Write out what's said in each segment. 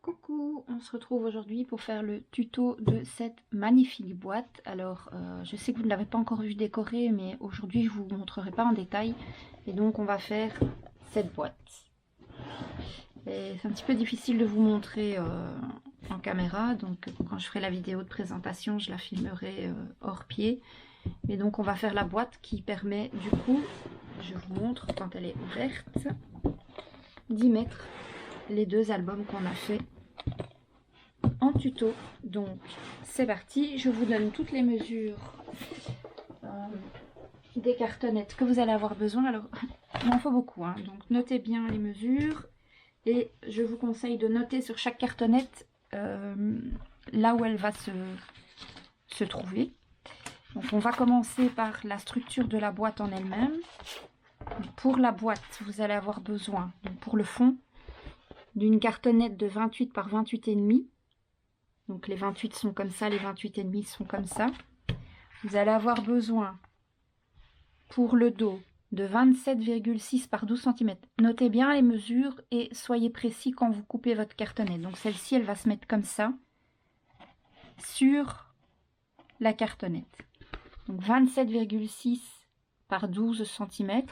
Coucou, on se retrouve aujourd'hui pour faire le tuto de cette magnifique boîte. Alors, je sais que vous ne l'avez pas encore vu décorer, mais aujourd'hui je vous montrerai pas en détail. Et donc on va faire cette boîte. C'est un petit peu difficile de vous montrer en caméra, donc quand je ferai la vidéo de présentation, je la filmerai hors pied. Et donc on va faire la boîte qui permet du coup, je vous montre quand elle est ouverte, d'y mettre les deux albums qu'on a fait en tuto. Donc c'est parti, je vous donne toutes les mesures des cartonnettes que vous allez avoir besoin. Alors il en faut beaucoup, hein. Donc notez bien les mesures et je vous conseille de noter sur chaque cartonnette là où elle va se trouver. Donc on va commencer par la structure de la boîte en elle-même. Pour la boîte, vous allez avoir besoin, donc pour le fond, d'une cartonnette de 28 par 28,5. Donc les 28 sont comme ça, les 28,5 sont comme ça. Vous allez avoir besoin pour le dos de 27,6 par 12 cm. Notez bien les mesures et soyez précis quand vous coupez votre cartonnette. Donc celle-ci, elle va se mettre comme ça sur la cartonnette. Donc 27,6 par 12 cm.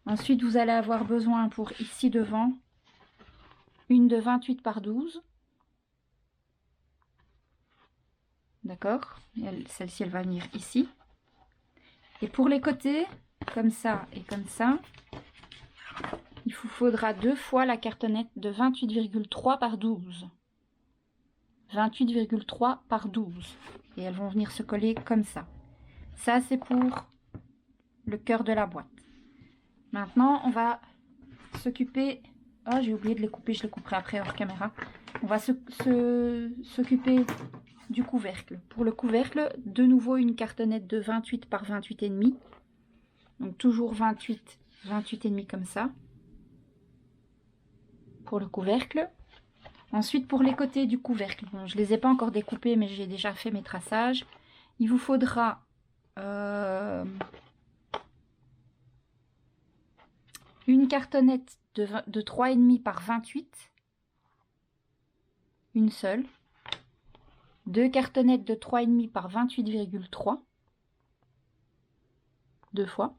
Ensuite, vous allez avoir besoin pour ici devant une de 28 par 12. D'accord? Celle-ci, elle va venir ici. Et pour les côtés, comme ça et comme ça, il vous faudra deux fois la cartonnette de 28,3 par 12. 28,3 par 12. Et elles vont venir se coller comme ça. Ça, c'est pour le cœur de la boîte. Maintenant, on va s'occuper... Oh, j'ai oublié de les couper, je les couperai après hors caméra. On va s'occuper du couvercle. Pour le couvercle, de nouveau une cartonnette de 28 par 28,5. Donc toujours 28, 28,5 comme ça. Pour le couvercle. Ensuite, pour les côtés du couvercle, bon, je ne les ai pas encore découpés, mais j'ai déjà fait mes traçages. Il vous faudra une cartonnette de 3,5 par 28, une seule. Deux cartonnettes de 3,5 par 28,3, deux fois.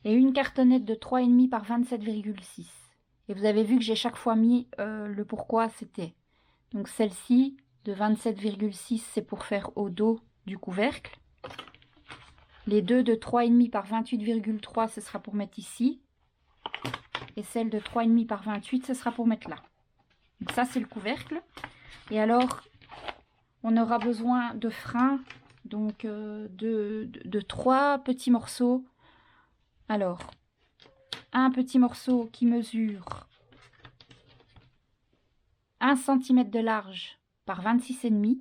Et une cartonnette de 3,5 par 27,6. Et vous avez vu que j'ai chaque fois mis le pourquoi c'était. Donc celle-ci de 27,6, c'est pour faire au dos du couvercle. Les deux de 3,5 par 28,3, ce sera pour mettre ici. Et celle de 3,5 par 28, ce sera pour mettre là. Donc ça, c'est le couvercle. Et alors, on aura besoin de freins, donc de 3 petits morceaux. Alors, un petit morceau qui mesure 1 cm de large par 26,5,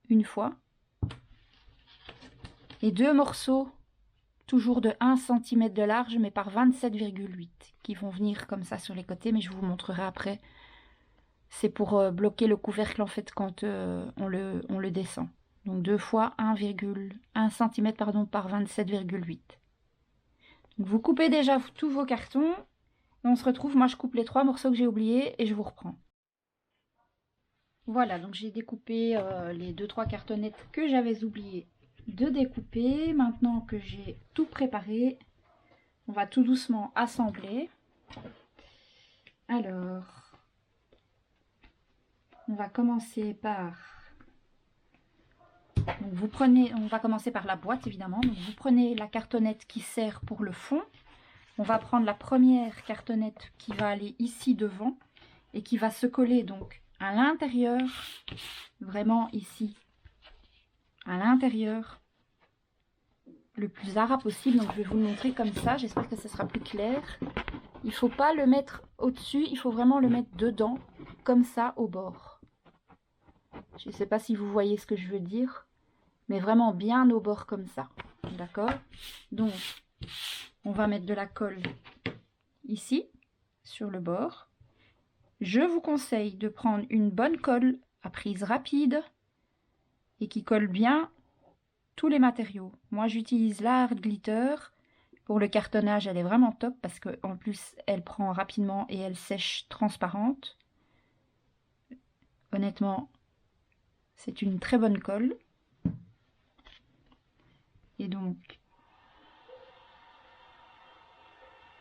une fois. Et deux morceaux, toujours de 1 cm de large, mais par 27,8, qui vont venir comme ça sur les côtés, mais je vous montrerai après. C'est pour bloquer le couvercle, en fait, quand on le descend. Donc deux fois 1 cm pardon, par 27,8. Donc vous coupez déjà tous vos cartons. Et on se retrouve, moi je coupe les 3 morceaux que j'ai oubliés et je vous reprends. Voilà, donc j'ai découpé les 2-3 cartonnettes que j'avais oublié de découper. Maintenant que j'ai tout préparé, on va tout doucement assembler. Alors, on va commencer par... Donc vous prenez, on va commencer par la boîte évidemment. Donc vous prenez la cartonnette qui sert pour le fond. On va prendre la première cartonnette qui va aller ici devant et qui va se coller donc à l'intérieur, vraiment ici, à l'intérieur, le plus à ras possible. Donc je vais vous le montrer comme ça, j'espère que ce sera plus clair. Il ne faut pas le mettre au-dessus, il faut vraiment le mettre dedans, comme ça, au bord. Je ne sais pas si vous voyez ce que je veux dire, mais vraiment bien au bord comme ça, d'accord? Donc, on va mettre de la colle ici, sur le bord. Je vous conseille de prendre une bonne colle à prise rapide et qui colle bien tous les matériaux. Moi, j'utilise la Art Glitter Pour le cartonnage, elle est vraiment top parce qu'en plus, elle prend rapidement et elle sèche transparente. Honnêtement, c'est une très bonne colle. Et donc,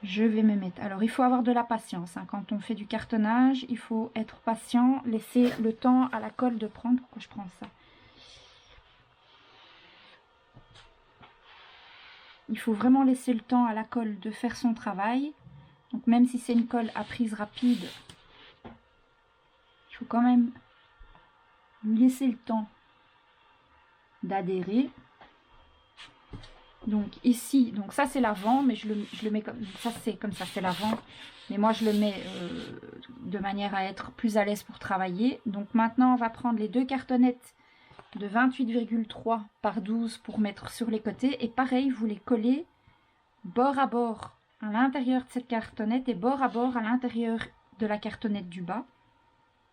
je vais me mettre... Alors, il faut avoir de la patience, hein. Quand on fait du cartonnage, il faut être patient, laisser le temps à la colle de prendre. Pourquoi je prends ça? Il faut vraiment laisser le temps à la colle de faire son travail. Donc, même si c'est une colle à prise rapide, il faut quand même lui laisser le temps d'adhérer. Donc ici, donc ça c'est l'avant, mais je le mets comme ça, c'est comme ça, c'est l'avant. Mais moi je le mets de manière à être plus à l'aise pour travailler. Donc maintenant on va prendre les deux cartonnettes de 28,3 par 12 pour mettre sur les côtés. Et pareil, vous les collez bord à bord à l'intérieur de cette cartonnette et bord à bord à l'intérieur de la cartonnette du bas.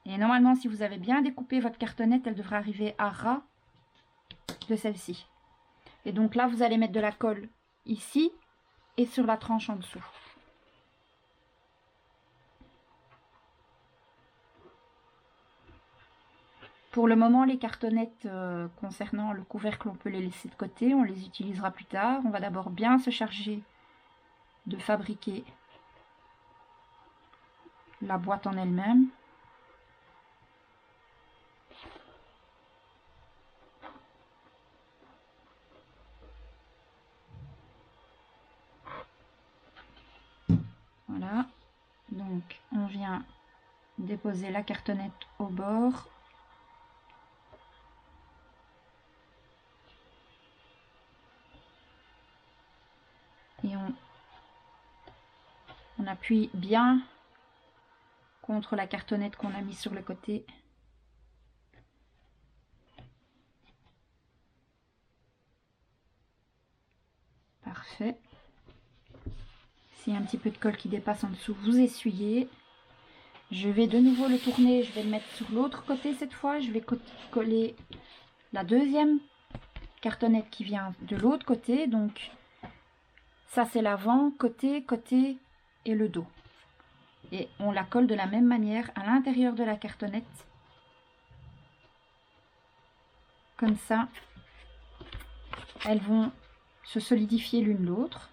Et normalement, si vous avez bien découpé votre cartonnette, elle devrait arriver à ras de celle-ci. Et donc là, vous allez mettre de la colle ici et sur la tranche en dessous. Pour le moment, les cartonnettes concernant le couvercle, on peut les laisser de côté. On les utilisera plus tard. On va d'abord bien se charger de fabriquer la boîte en elle-même. Voilà. Donc, on vient déposer la cartonnette au bord. Et on appuie bien contre la cartonnette qu'on a mis sur le côté. Parfait. S'il y a un petit peu de colle qui dépasse en dessous, vous essuyez. Je vais de nouveau le tourner, je vais le mettre sur l'autre côté cette fois. Je vais coller la deuxième cartonnette qui vient de l'autre côté. Donc ça c'est l'avant, côté, côté et le dos. Et on la colle de la même manière à l'intérieur de la cartonnette. Comme ça, elles vont se solidifier l'une l'autre.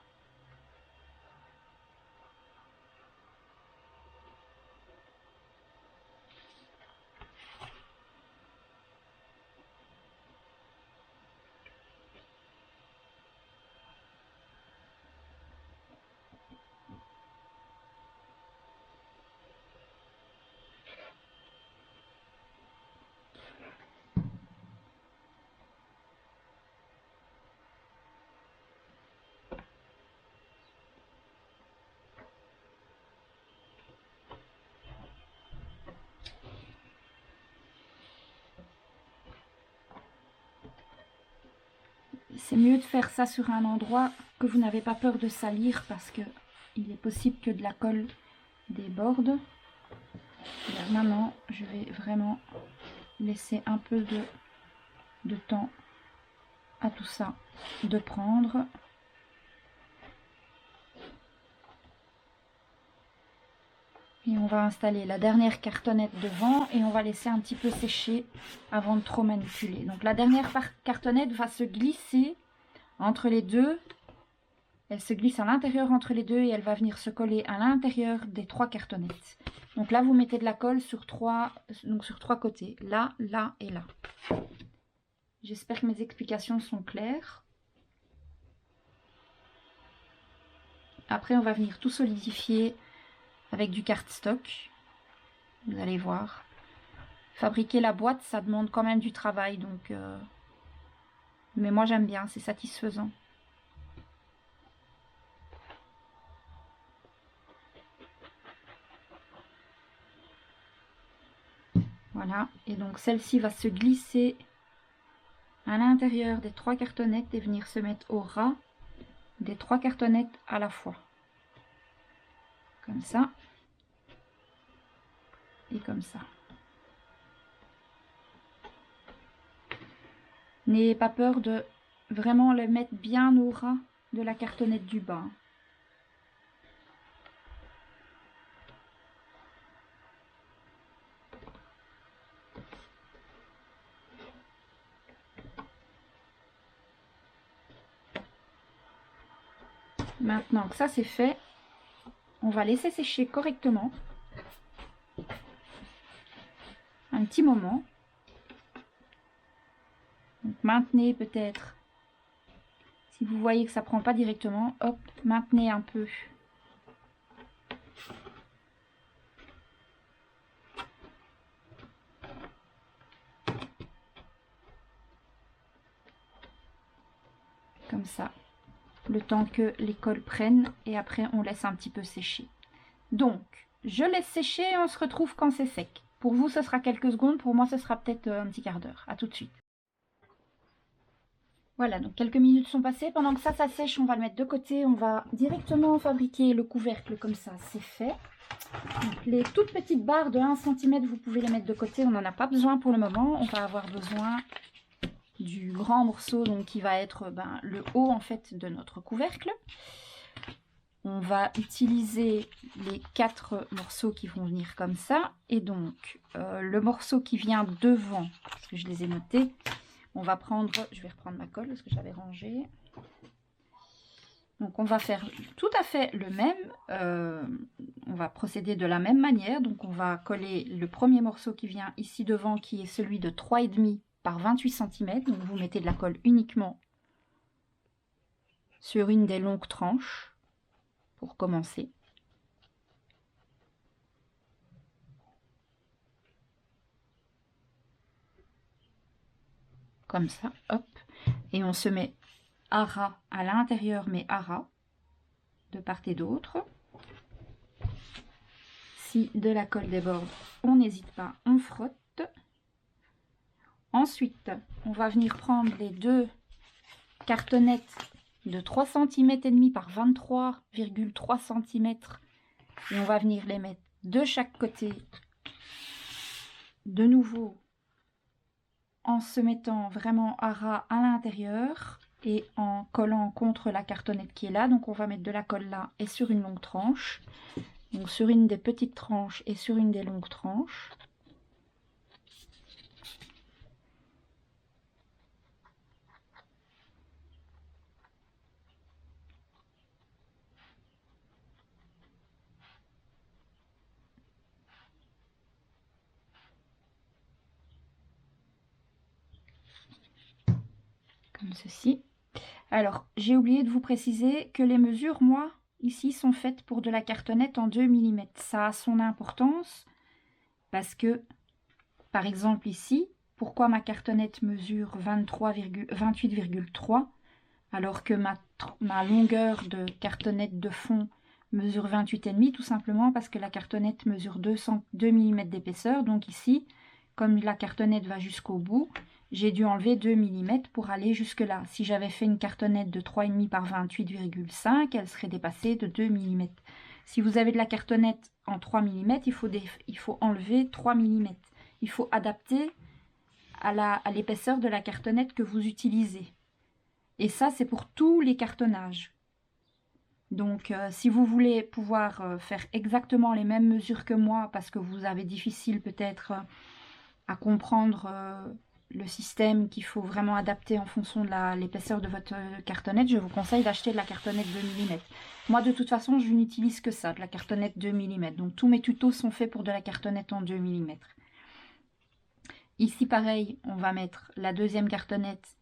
C'est mieux de faire ça sur un endroit que vous n'avez pas peur de salir parce que il est possible que de la colle déborde. Là, maintenant, je vais vraiment laisser un peu de temps à tout ça de prendre. Et on va installer la dernière cartonnette devant et on va laisser un petit peu sécher avant de trop manipuler. Donc la dernière cartonnette va se glisser entre les deux. Elle se glisse à l'intérieur entre les deux et elle va venir se coller à l'intérieur des trois cartonnettes. Donc là, vous mettez de la colle sur trois côtés. Là, là et là. J'espère que mes explications sont claires. Après, on va venir tout solidifier avec du cardstock. Vous allez voir. Fabriquer la boîte, ça demande quand même du travail. Donc, mais moi, j'aime bien. C'est satisfaisant. Voilà. Et donc, celle-ci va se glisser à l'intérieur des trois cartonnettes et venir se mettre au ras des trois cartonnettes à la fois. Comme ça. Et comme ça. N'ayez pas peur de vraiment le mettre bien au ras de la cartonnette du bas. Maintenant que ça c'est fait, on va laisser sécher correctement un petit moment. Donc, maintenez peut-être, si vous voyez que ça prend pas directement, hop, maintenez un peu. Comme ça, le temps que les cols prennent et après on laisse un petit peu sécher. Donc, je laisse sécher et on se retrouve quand c'est sec. Pour vous, ce sera quelques secondes, pour moi, ce sera peut-être un petit quart d'heure. À tout de suite. Voilà, donc quelques minutes sont passées. Pendant que ça sèche, on va le mettre de côté. On va directement fabriquer le couvercle comme ça, c'est fait. Donc, les toutes petites barres de 1 cm, vous pouvez les mettre de côté. On n'en a pas besoin pour le moment. On va avoir besoin du grand morceau donc, qui va être le haut en fait de notre couvercle. On va utiliser les 4 morceaux qui vont venir comme ça. Et donc, le morceau qui vient devant, parce que je les ai notés, on va prendre, je vais reprendre ma colle parce que j'avais rangé. Donc on va faire tout à fait le même, on va procéder de la même manière. Donc on va coller le premier morceau qui vient ici devant, qui est celui de 3,5 par 28 cm. Donc vous mettez de la colle uniquement sur une des longues tranches pour commencer. Comme ça, hop. Et on se met à ras à l'intérieur, mais à ras de part et d'autre. Si de la colle déborde, on n'hésite pas, on frotte. Ensuite, on va venir prendre les 2 cartonnettes de 3,5 cm par 23,3 cm et on va venir les mettre de chaque côté, de nouveau en se mettant vraiment à ras à l'intérieur et en collant contre la cartonnette qui est là. Donc on va mettre de la colle là et sur une longue tranche, donc sur une des petites tranches et sur une des longues tranches. Comme ceci. Alors, j'ai oublié de vous préciser que les mesures, moi, ici, sont faites pour de la cartonnette en 2 mm. Ça a son importance parce que, par exemple ici, pourquoi ma cartonnette mesure 28,3 alors que ma longueur de cartonnette de fond mesure 28,5? Tout simplement parce que la cartonnette mesure 2 mm d'épaisseur. Donc ici, comme la cartonnette va jusqu'au bout, j'ai dû enlever 2 mm pour aller jusque là. Si j'avais fait une cartonnette de 3,5 par 28,5, elle serait dépassée de 2 mm. Si vous avez de la cartonnette en 3 mm, il faut enlever 3 mm. Il faut adapter à l'épaisseur de la cartonnette que vous utilisez. Et ça, c'est pour tous les cartonnages. Donc, si vous voulez pouvoir faire exactement les mêmes mesures que moi, parce que vous avez difficile peut-être à comprendre le système qu'il faut vraiment adapter en fonction de l'épaisseur de votre cartonnette, je vous conseille d'acheter de la cartonnette 2 mm. Moi, de toute façon, je n'utilise que ça, de la cartonnette 2 mm. Donc, tous mes tutos sont faits pour de la cartonnette en 2 mm. Ici, pareil, on va mettre la deuxième cartonnette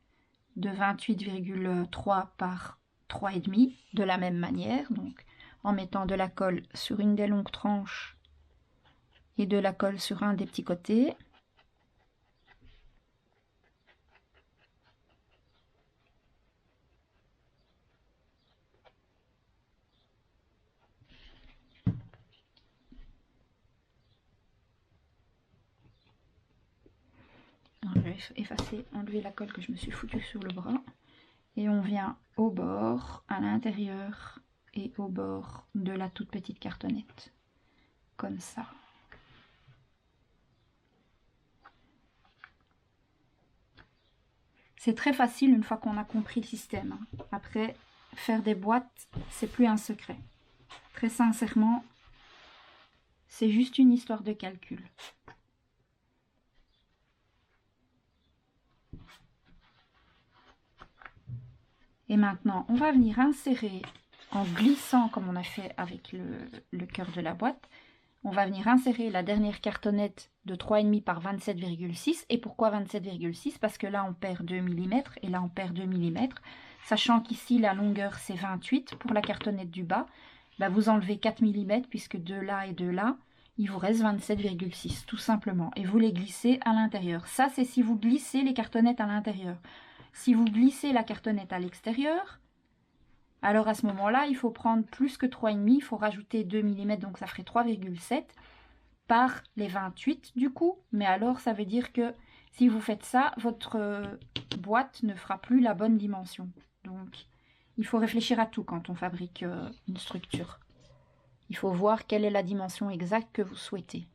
de 28,3 par 3,5 de la même manière, donc en mettant de la colle sur une des longues tranches et de la colle sur un des petits côtés. Je vais effacer, enlever la colle que je me suis foutue sur le bras. Et on vient au bord, à l'intérieur et au bord de la toute petite cartonnette. Comme ça. C'est très facile une fois qu'on a compris le système. Après, faire des boîtes, c'est plus un secret. Très sincèrement, c'est juste une histoire de calcul. Et maintenant, on va venir insérer, en glissant comme on a fait avec le cœur de la boîte, on va venir insérer la dernière cartonnette de 3,5 par 27,6. Et pourquoi 27,6? Parce que là, on perd 2 mm et là, on perd 2 mm. Sachant qu'ici, la longueur, c'est 28 pour la cartonnette du bas. Bah, vous enlevez 4 mm puisque de là et de là, il vous reste 27,6 tout simplement. Et vous les glissez à l'intérieur. Ça, c'est si vous glissez les cartonnettes à l'intérieur. Si vous glissez la cartonnette à l'extérieur, alors à ce moment-là, il faut prendre plus que 3,5, il faut rajouter 2 mm, donc ça ferait 3,7 par les 28 du coup. Mais alors, ça veut dire que si vous faites ça, votre boîte ne fera plus la bonne dimension. Donc, il faut réfléchir à tout quand on fabrique une structure. Il faut voir quelle est la dimension exacte que vous souhaitez.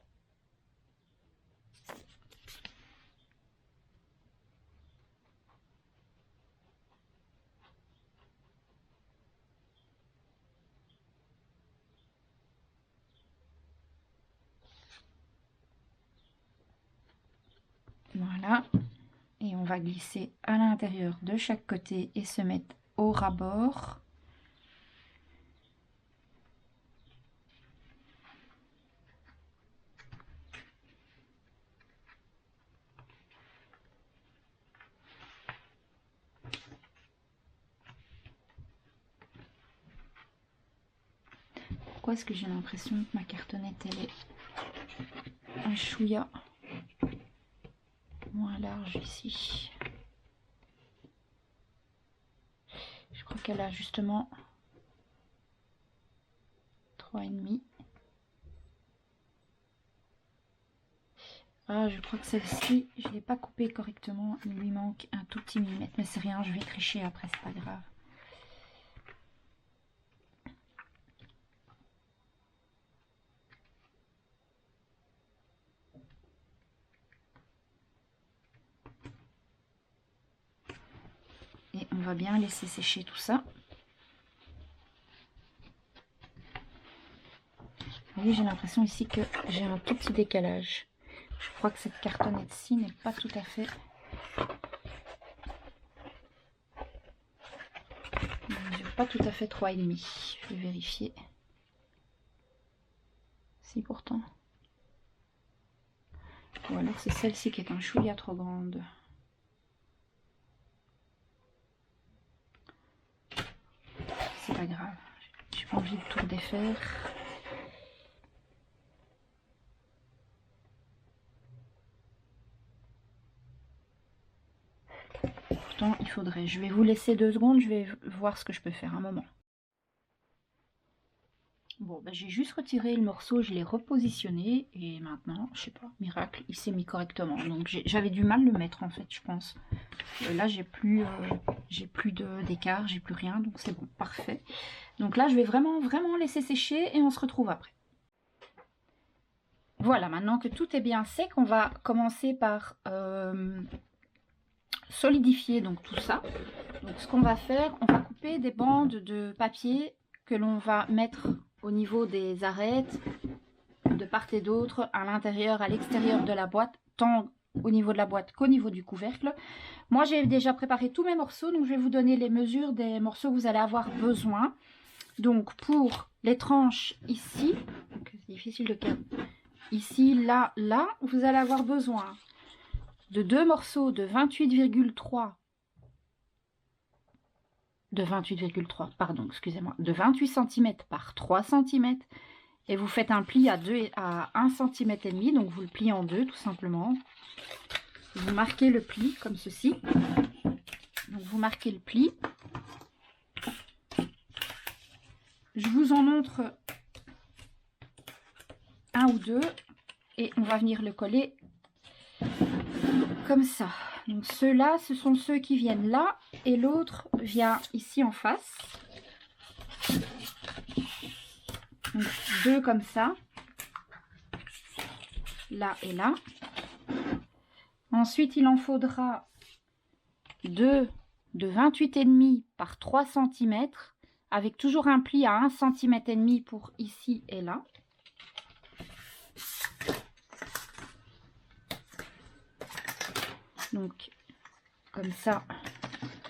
Voilà. Et on va glisser à l'intérieur de chaque côté et se mettre au ras-bord. Pourquoi est-ce que j'ai l'impression que ma cartonnette, elle est un chouïa moins large ici? Je crois qu'elle a justement 3,5. Ah, je crois que celle-ci, je ne l'ai pas coupée correctement. Il lui manque un tout petit millimètre. Mais c'est rien, je vais tricher après, c'est pas grave. Et on va bien laisser sécher tout ça. Vous voyez, j'ai l'impression ici que j'ai un tout petit décalage. Je crois que cette cartonnette-ci n'est pas tout à fait... Pas tout à fait 3,5. Je vais vérifier. Si pourtant. Ou alors c'est celle-ci qui est un chouïa trop grande. C'est pas grave. J'ai pas envie de tout défaire. Pourtant, il faudrait. Je vais vous laisser 2 secondes. Je vais voir ce que je peux faire un moment. Bon, ben, j'ai juste retiré le morceau, je l'ai repositionné et maintenant, je sais pas, miracle, il s'est mis correctement. Donc j'avais du mal le mettre en fait, je pense. Là, j'ai plus d'écart, j'ai plus rien, donc c'est bon, parfait. Donc là, je vais vraiment laisser sécher et on se retrouve après. Voilà, maintenant que tout est bien sec, on va commencer par solidifier donc tout ça. Donc ce qu'on va faire, on va couper des bandes de papier que l'on va mettre au niveau des arêtes, de part et d'autre, à l'intérieur, à l'extérieur de la boîte, tant au niveau de la boîte qu'au niveau du couvercle. Moi, j'ai déjà préparé tous mes morceaux, donc je vais vous donner les mesures des morceaux que vous allez avoir besoin. Donc, pour les tranches ici, c'est difficile de caler, ici, là, là, vous allez avoir besoin de 2 morceaux de 28,3 pardon, excusez-moi, de 28 cm par 3 cm. Et vous faites un pli à 1,5 cm, donc vous le pliez en deux tout simplement. Vous marquez le pli comme ceci. Donc vous marquez le pli. Je vous en montre un ou deux et on va venir le coller comme ça. Donc ceux-là, ce sont ceux qui viennent là et l'autre vient ici en face. Donc 2 comme ça, là et là. Ensuite, il en faudra 2 de 28,5 par 3 cm, avec toujours un pli à 1,5 cm pour ici et là. Donc, comme ça,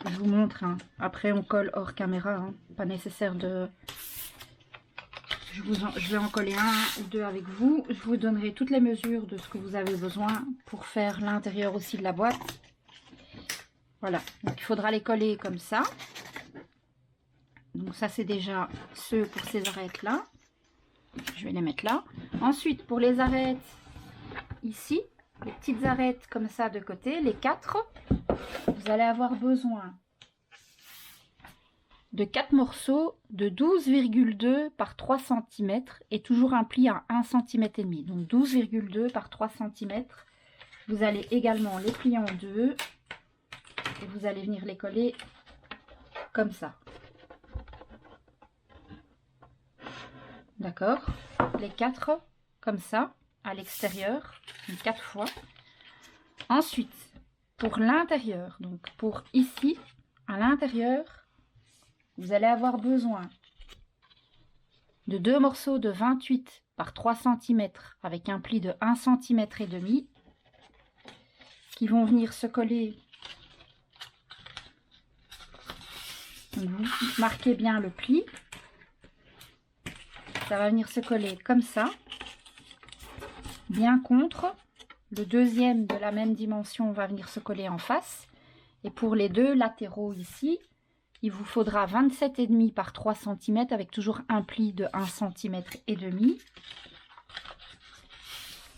je vous montre. Hein. Après, on colle hors caméra. Hein. Pas nécessaire de... Je vais en coller un ou deux avec vous. Je vous donnerai toutes les mesures de ce que vous avez besoin pour faire l'intérieur aussi de la boîte. Voilà. Donc, il faudra les coller comme ça. Donc, ça, c'est déjà ceux pour ces arêtes-là. Je vais les mettre là. Ensuite, pour les arêtes ici, les petites arêtes comme ça de côté, les 4, vous allez avoir besoin de 4 morceaux de 12,2 par 3 cm et toujours un pli à 1,5 cm. Donc 12,2 par 3 cm. Vous allez également les plier en deux et vous allez venir les coller comme ça. D'accord? Les 4 comme ça à l'extérieur, 4 fois. Ensuite, pour l'intérieur, donc pour ici, à l'intérieur, vous allez avoir besoin de 2 morceaux de 28 par 3 cm avec un pli de 1,5 cm qui vont venir se coller. Donc vous marquez bien le pli. Ça va venir se coller comme ça, bien contre. Le deuxième de la même dimension va venir se coller en face. Et pour les deux latéraux ici, il vous faudra 27,5 par 3 cm avec toujours un pli de 1,5 cm.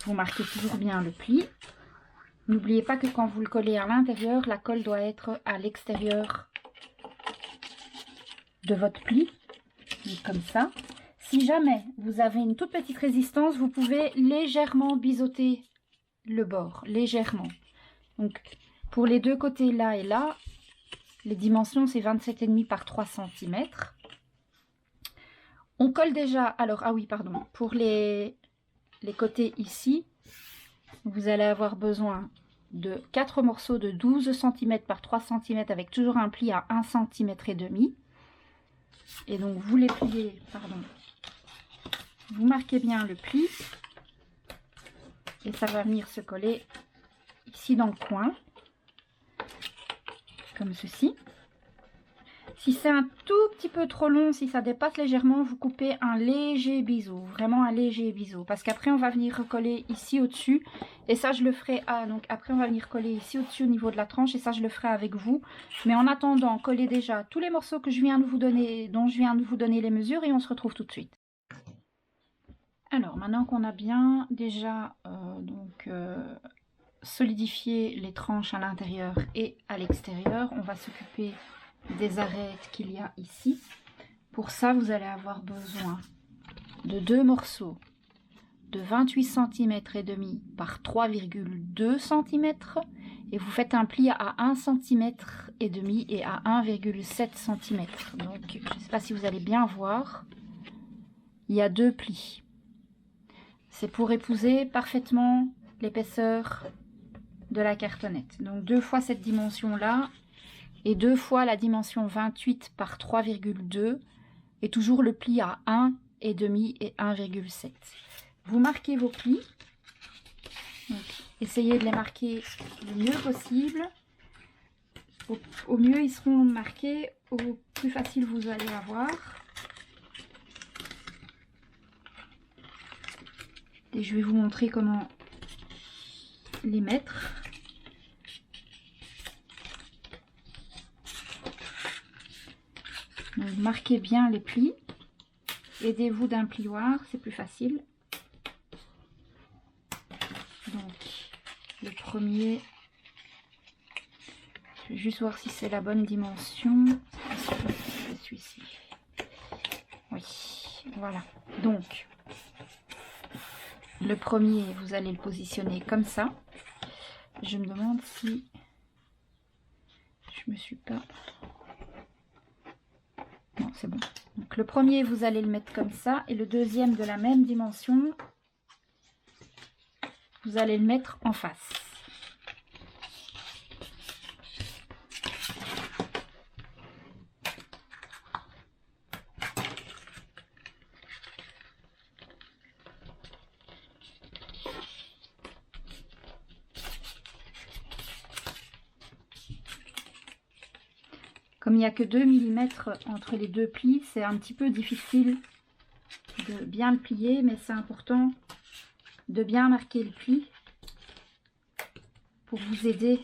Vous marquez toujours bien le pli. N'oubliez pas que quand vous le collez à l'intérieur, la colle doit être à l'extérieur de votre pli. Donc comme ça. Si jamais vous avez une toute petite résistance, vous pouvez légèrement biseauter le bord, légèrement. Donc pour les deux côtés là et là, les dimensions c'est 27,5 par 3 cm. On colle déjà, alors ah oui pardon, pour les côtés ici, vous allez avoir besoin de 4 morceaux de 12 cm par 3 cm avec toujours un pli à 1,5 cm. Et donc vous les pliez, pardon, vous marquez bien le pli. Et ça va venir se coller ici dans le coin, comme ceci. Si c'est un tout petit peu trop long, si ça dépasse légèrement, vous coupez un léger biseau, vraiment un léger biseau. Parce qu'après, on va venir recoller ici au-dessus. Et ça, je le ferai... Ah, donc après, on va venir coller ici au-dessus au niveau de la tranche. Et ça, je le ferai avec vous. Mais en attendant, collez déjà tous les morceaux que je viens de vous donner, dont je viens de vous donner les mesures. Et on se retrouve tout de suite. Alors, maintenant qu'on a bien déjà solidifié les tranches à l'intérieur et à l'extérieur, on va s'occuper des arêtes qu'il y a ici. Pour ça, vous allez avoir besoin de 2 morceaux de 28 cm et demi par 3,2 cm et vous faites un pli à 1 cm et demi et à 1,7 cm. Donc, je ne sais pas si vous allez bien voir, il y a 2 plis. C'est pour épouser parfaitement l'épaisseur de la cartonnette. Donc 2 fois cette dimension-là et 2 fois la dimension 28 par 3,2 et toujours le pli à 1,5 et 1,7. Vous marquez vos plis. Donc, essayez de les marquer le mieux possible. Au mieux ils seront marqués, au plus facile vous allez avoir. Et je vais vous montrer comment les mettre. Donc, marquez bien les plis. Aidez-vous d'un plioir, c'est plus facile. Donc, le premier, je vais juste voir si c'est la bonne dimension. C'est celui-ci. Oui, voilà. Donc, le premier, vous allez le positionner comme ça. Je me demande si je me suis pas... Non, c'est bon. Donc le premier, vous allez le mettre comme ça. Et le deuxième de la même dimension, vous allez le mettre en face. Comme il n'y a que 2 mm entre les deux plis, c'est un petit peu difficile de bien le plier, mais c'est important de bien marquer le pli pour vous aider.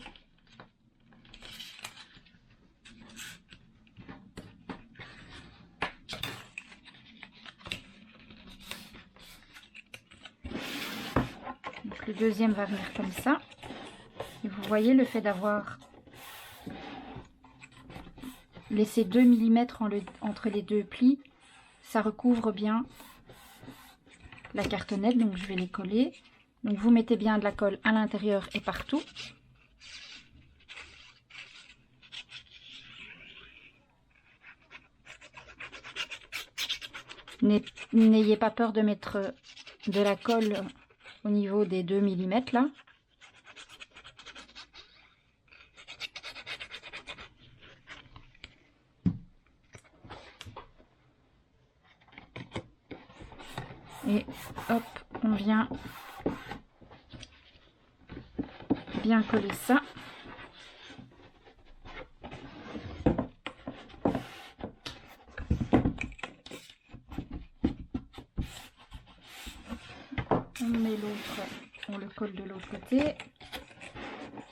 Donc, le deuxième va venir comme ça. Et vous voyez le fait d'avoir laissé 2 mm entre les deux plis, ça recouvre bien la cartonnette. Donc je vais les coller. Donc vous mettez bien de la colle à l'intérieur et partout. N'ayez pas peur de mettre de la colle au niveau des 2 mm là. Et hop, on vient bien coller ça. On met l'autre, on le colle de l'autre côté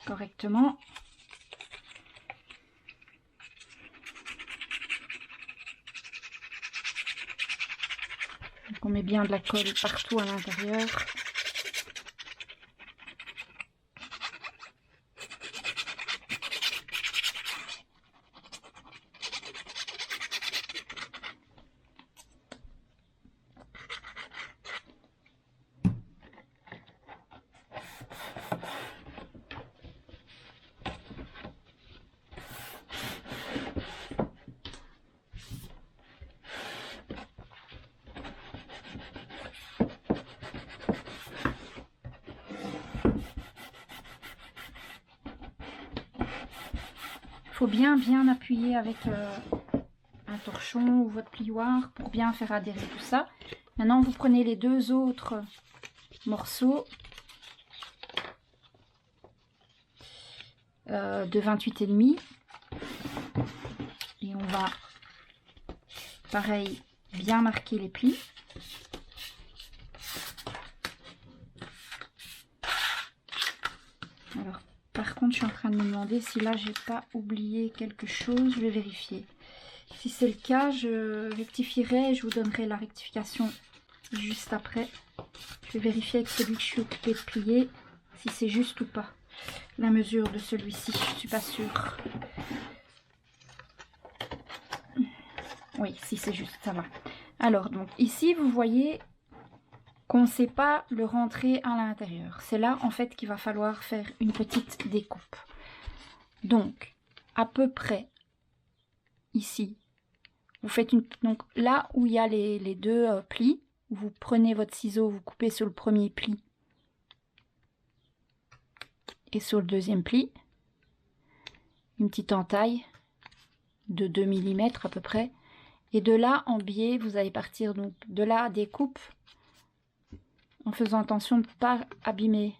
correctement. Donc on met bien de la colle partout à l'intérieur. Il faut bien appuyer avec un torchon ou votre plioir pour bien faire adhérer tout ça. Maintenant, vous prenez les deux autres morceaux de 28,5 et on va, pareil, bien marquer les plis. Alors, par contre, je suis en train de me demander si là, j'ai pas oublié quelque chose. Je vais vérifier. Si c'est le cas, je rectifierai et je vous donnerai la rectification juste après. Je vais vérifier avec celui que je suis occupée de plier si c'est juste ou pas. La mesure de celui-ci, je suis pas sûre. Oui, si c'est juste, ça va. Alors, donc ici, vous voyez qu'on ne sait pas le rentrer à l'intérieur. C'est là, en fait, qu'il va falloir faire une petite découpe. Donc, à peu près ici, vous faites une... Donc, là où il y a les deux plis, vous prenez votre ciseau, vous coupez sur le premier pli et sur le deuxième pli. Une petite entaille de 2 mm à peu près. Et de là, en biais, vous allez partir donc de la découpe en faisant attention de ne pas abîmer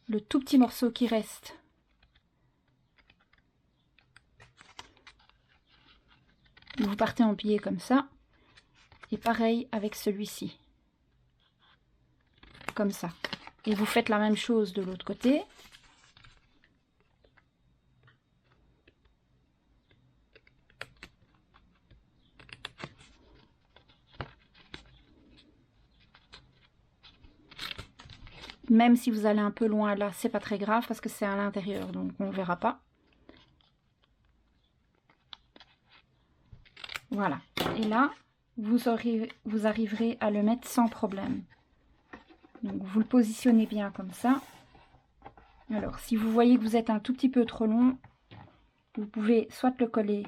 le tout petit morceau qui reste. Vous partez en biais comme ça. Et pareil avec celui-ci. Comme ça. Et vous faites la même chose de l'autre côté. Même si vous allez un peu loin là, c'est pas très grave parce que c'est à l'intérieur, donc on verra pas. Voilà. Et là, vous arriverez à le mettre sans problème. Donc vous le positionnez bien comme ça. Alors, si vous voyez que vous êtes un tout petit peu trop long, vous pouvez soit le coller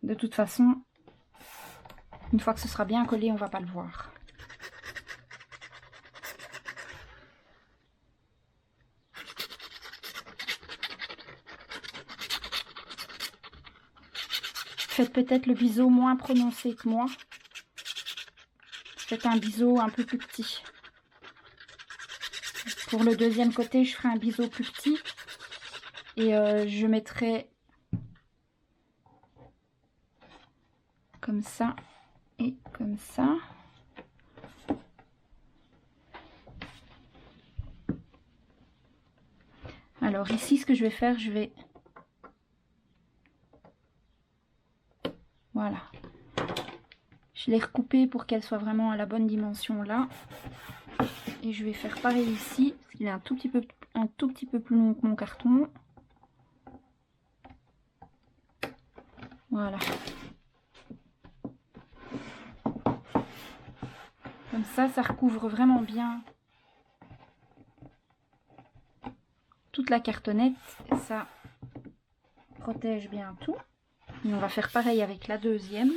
de toute façon. Une fois que ce sera bien collé, on va pas le voir. Faites peut-être le biseau moins prononcé que moi. Faites un biseau un peu plus petit. Pour le deuxième côté, je ferai un biseau plus petit. Et je mettrai comme ça et comme ça. Alors ici, ce que je vais faire, je vais... Voilà. Je l'ai recoupée pour qu'elle soit vraiment à la bonne dimension là. Et je vais faire pareil ici, parce qu'il est un tout petit peu plus long que mon carton. Voilà. Comme ça recouvre vraiment bien toute la cartonnette. Et ça protège bien tout. Et on va faire pareil avec la deuxième.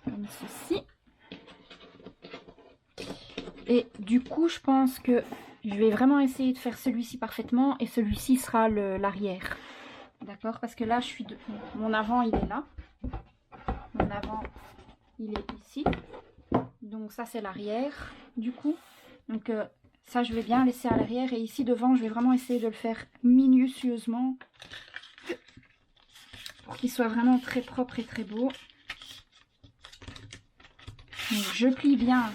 Comme ceci. Et du coup, je pense que je vais vraiment essayer de faire celui-ci parfaitement. Et celui-ci sera l'arrière. D'accord? Parce que là, mon avant, il est là. Mon avant, il est ici. Donc ça, c'est l'arrière, du coup. Donc ça, je vais bien laisser à l'arrière. Et ici, devant, je vais vraiment essayer de le faire minutieusement. Pour qu'il soit vraiment très propre et très beau. Donc, je plie bien.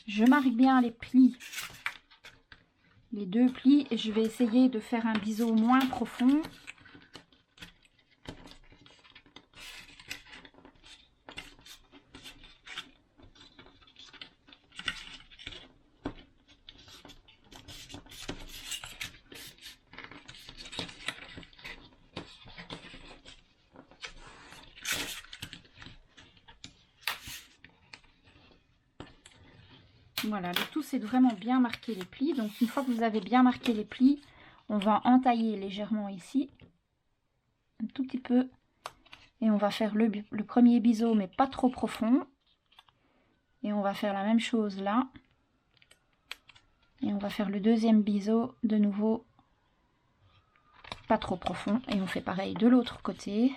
Je marque bien les plis. Les deux plis. Et je vais essayer de faire un biseau moins profond. Voilà, le tout c'est de vraiment bien marquer les plis. Donc une fois que vous avez bien marqué les plis, on va entailler légèrement ici, un tout petit peu. Et on va faire le premier biseau, mais pas trop profond. Et on va faire la même chose là. Et on va faire le deuxième biseau, de nouveau, pas trop profond. Et on fait pareil de l'autre côté.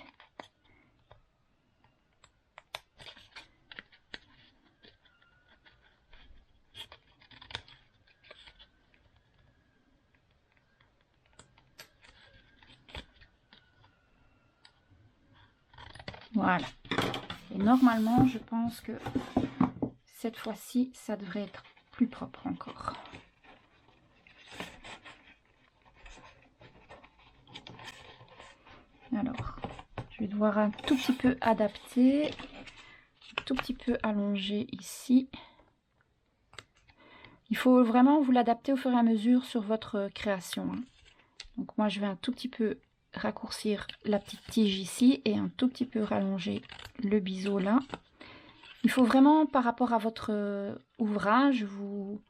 Voilà. Et normalement, je pense que cette fois-ci, ça devrait être plus propre encore. Alors, je vais devoir un tout petit peu adapter, un tout petit peu allonger ici. Il faut vraiment vous l'adapter au fur et à mesure sur votre création. Donc moi, je vais un tout petit peu raccourcir la petite tige ici et un tout petit peu rallonger le biseau là. Il faut vraiment, par rapport à votre ouvrage, vous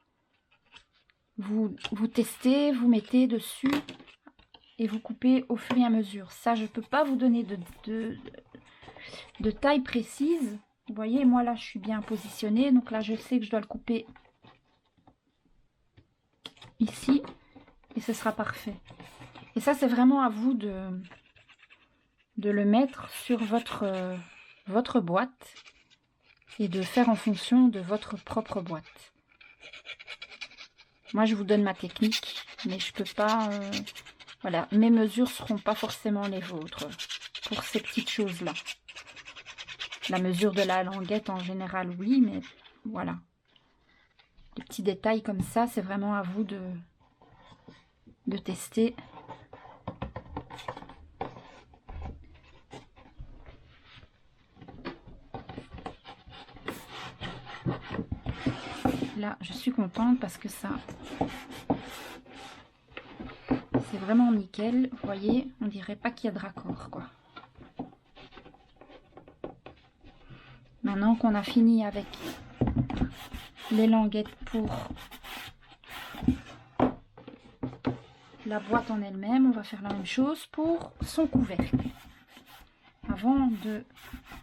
testez, vous mettez dessus et vous coupez au fur et à mesure. Ça, je ne peux pas vous donner de taille précise. Vous voyez, moi là, je suis bien positionnée. Donc là, je sais que je dois le couper ici et ce sera parfait. Et ça, c'est vraiment à vous de le mettre sur votre boîte et de faire en fonction de votre propre boîte. Moi, je vous donne ma technique, mais je peux pas... voilà, mes mesures ne seront pas forcément les vôtres pour ces petites choses-là. La mesure de la languette en général, oui, mais voilà. Les petits détails comme ça, c'est vraiment à vous de tester. Là, je suis contente parce que ça, c'est vraiment nickel. Vous voyez, on dirait pas qu'il y a de raccord, quoi. Maintenant qu'on a fini avec les languettes pour la boîte en elle-même, on va faire la même chose pour son couvercle. Avant de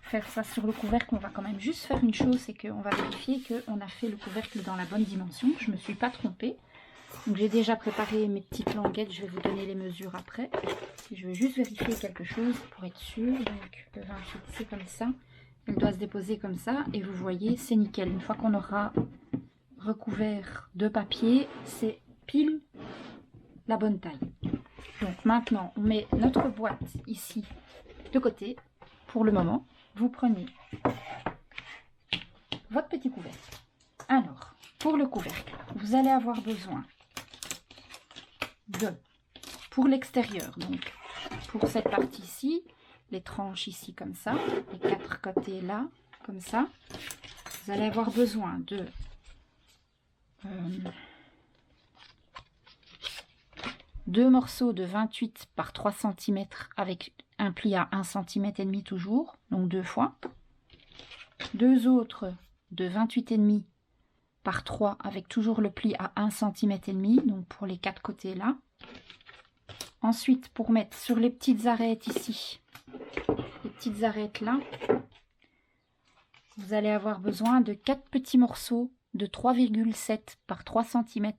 faire ça sur le couvercle, on va quand même juste faire une chose, c'est qu'on va vérifier qu'on a fait le couvercle dans la bonne dimension. Je ne me suis pas trompée. Donc j'ai déjà préparé mes petites languettes, je vais vous donner les mesures après. Et je vais juste vérifier quelque chose pour être sûre. Donc le 28 c'est comme ça. Elle doit se déposer comme ça et vous voyez, c'est nickel. Une fois qu'on aura recouvert de papier, c'est pile la bonne taille. Donc maintenant, on met notre boîte ici de côté. Pour le moment, vous prenez votre petit couvercle. Alors, pour le couvercle, vous allez avoir besoin de, pour l'extérieur, donc pour cette partie ici, les tranches ici comme ça, les 4 côtés là, comme ça, vous allez avoir besoin de deux morceaux de 28 par 3 cm avec un pli à 1,5 cm toujours, donc 2 fois. Deux autres de 28,5 par 3 avec toujours le pli à 1,5 cm, donc pour les 4 côtés là. Ensuite, pour mettre sur les petites arêtes ici, les petites arêtes là, vous allez avoir besoin de 4 petits morceaux de 3,7 par 3 cm.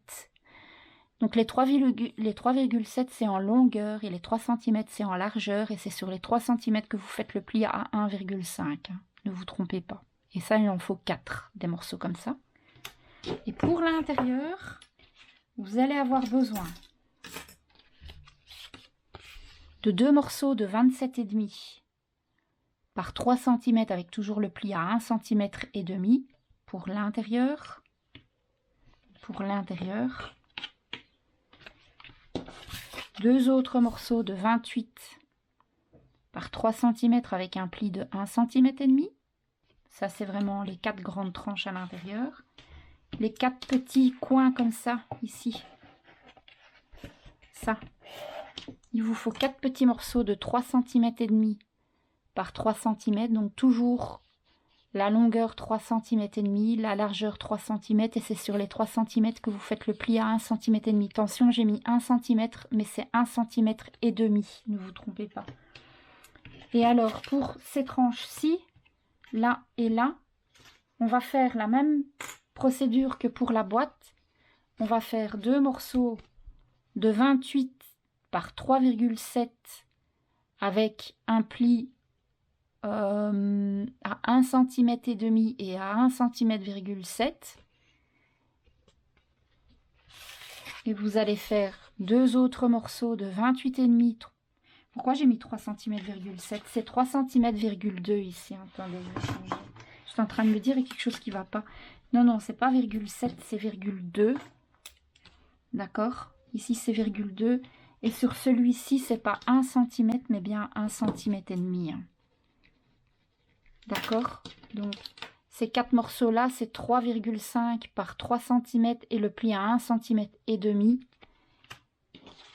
Donc les 3,7 c'est en longueur et les 3 cm c'est en largeur, et c'est sur les 3 cm que vous faites le pli à 1,5. Ne vous trompez pas. Et ça, il en faut 4, des morceaux comme ça. Et pour l'intérieur, vous allez avoir besoin de 2 morceaux de 27,5 par 3 cm avec toujours le pli à 1,5 cm pour l'intérieur. Pour l'intérieur. 2 autres morceaux de 28 par 3 cm avec un pli de 1,5 cm. Ça, c'est vraiment les 4 grandes tranches à l'intérieur. Les 4 petits coins comme ça, ici. Ça. Il vous faut 4 petits morceaux de 3 cm et demi par 3 cm. Donc toujours la longueur 3 cm et demi, la largeur 3 cm. Et c'est sur les 3 cm que vous faites le pli à 1,5 cm et demi. Attention, j'ai mis 1 cm, mais c'est 1 cm et demi. Ne vous trompez pas. Et alors, pour ces tranches-ci, là et là, on va faire la même procédure que pour la boîte. On va faire 2 morceaux de 28 par 3,7 avec un pli à 1 cm et demi et à 1 cm,7. Et vous allez faire 2 autres morceaux de 28,5. Pourquoi j'ai mis 3 cm,7? C'est 3 cm,2 ici. Attendez, je vais changer. Je suis en train de me dire il y a quelque chose qui ne va pas. Non, non, c'est pas 0,7, c'est 0,2. D'accord? Ici, c'est 0,2. Et sur celui-ci, c'est pas 1 cm, mais bien 1 cm et demi. D'accord? Donc, ces 4 morceaux-là, c'est 3,5 par 3 cm et le pli à 1 cm et demi.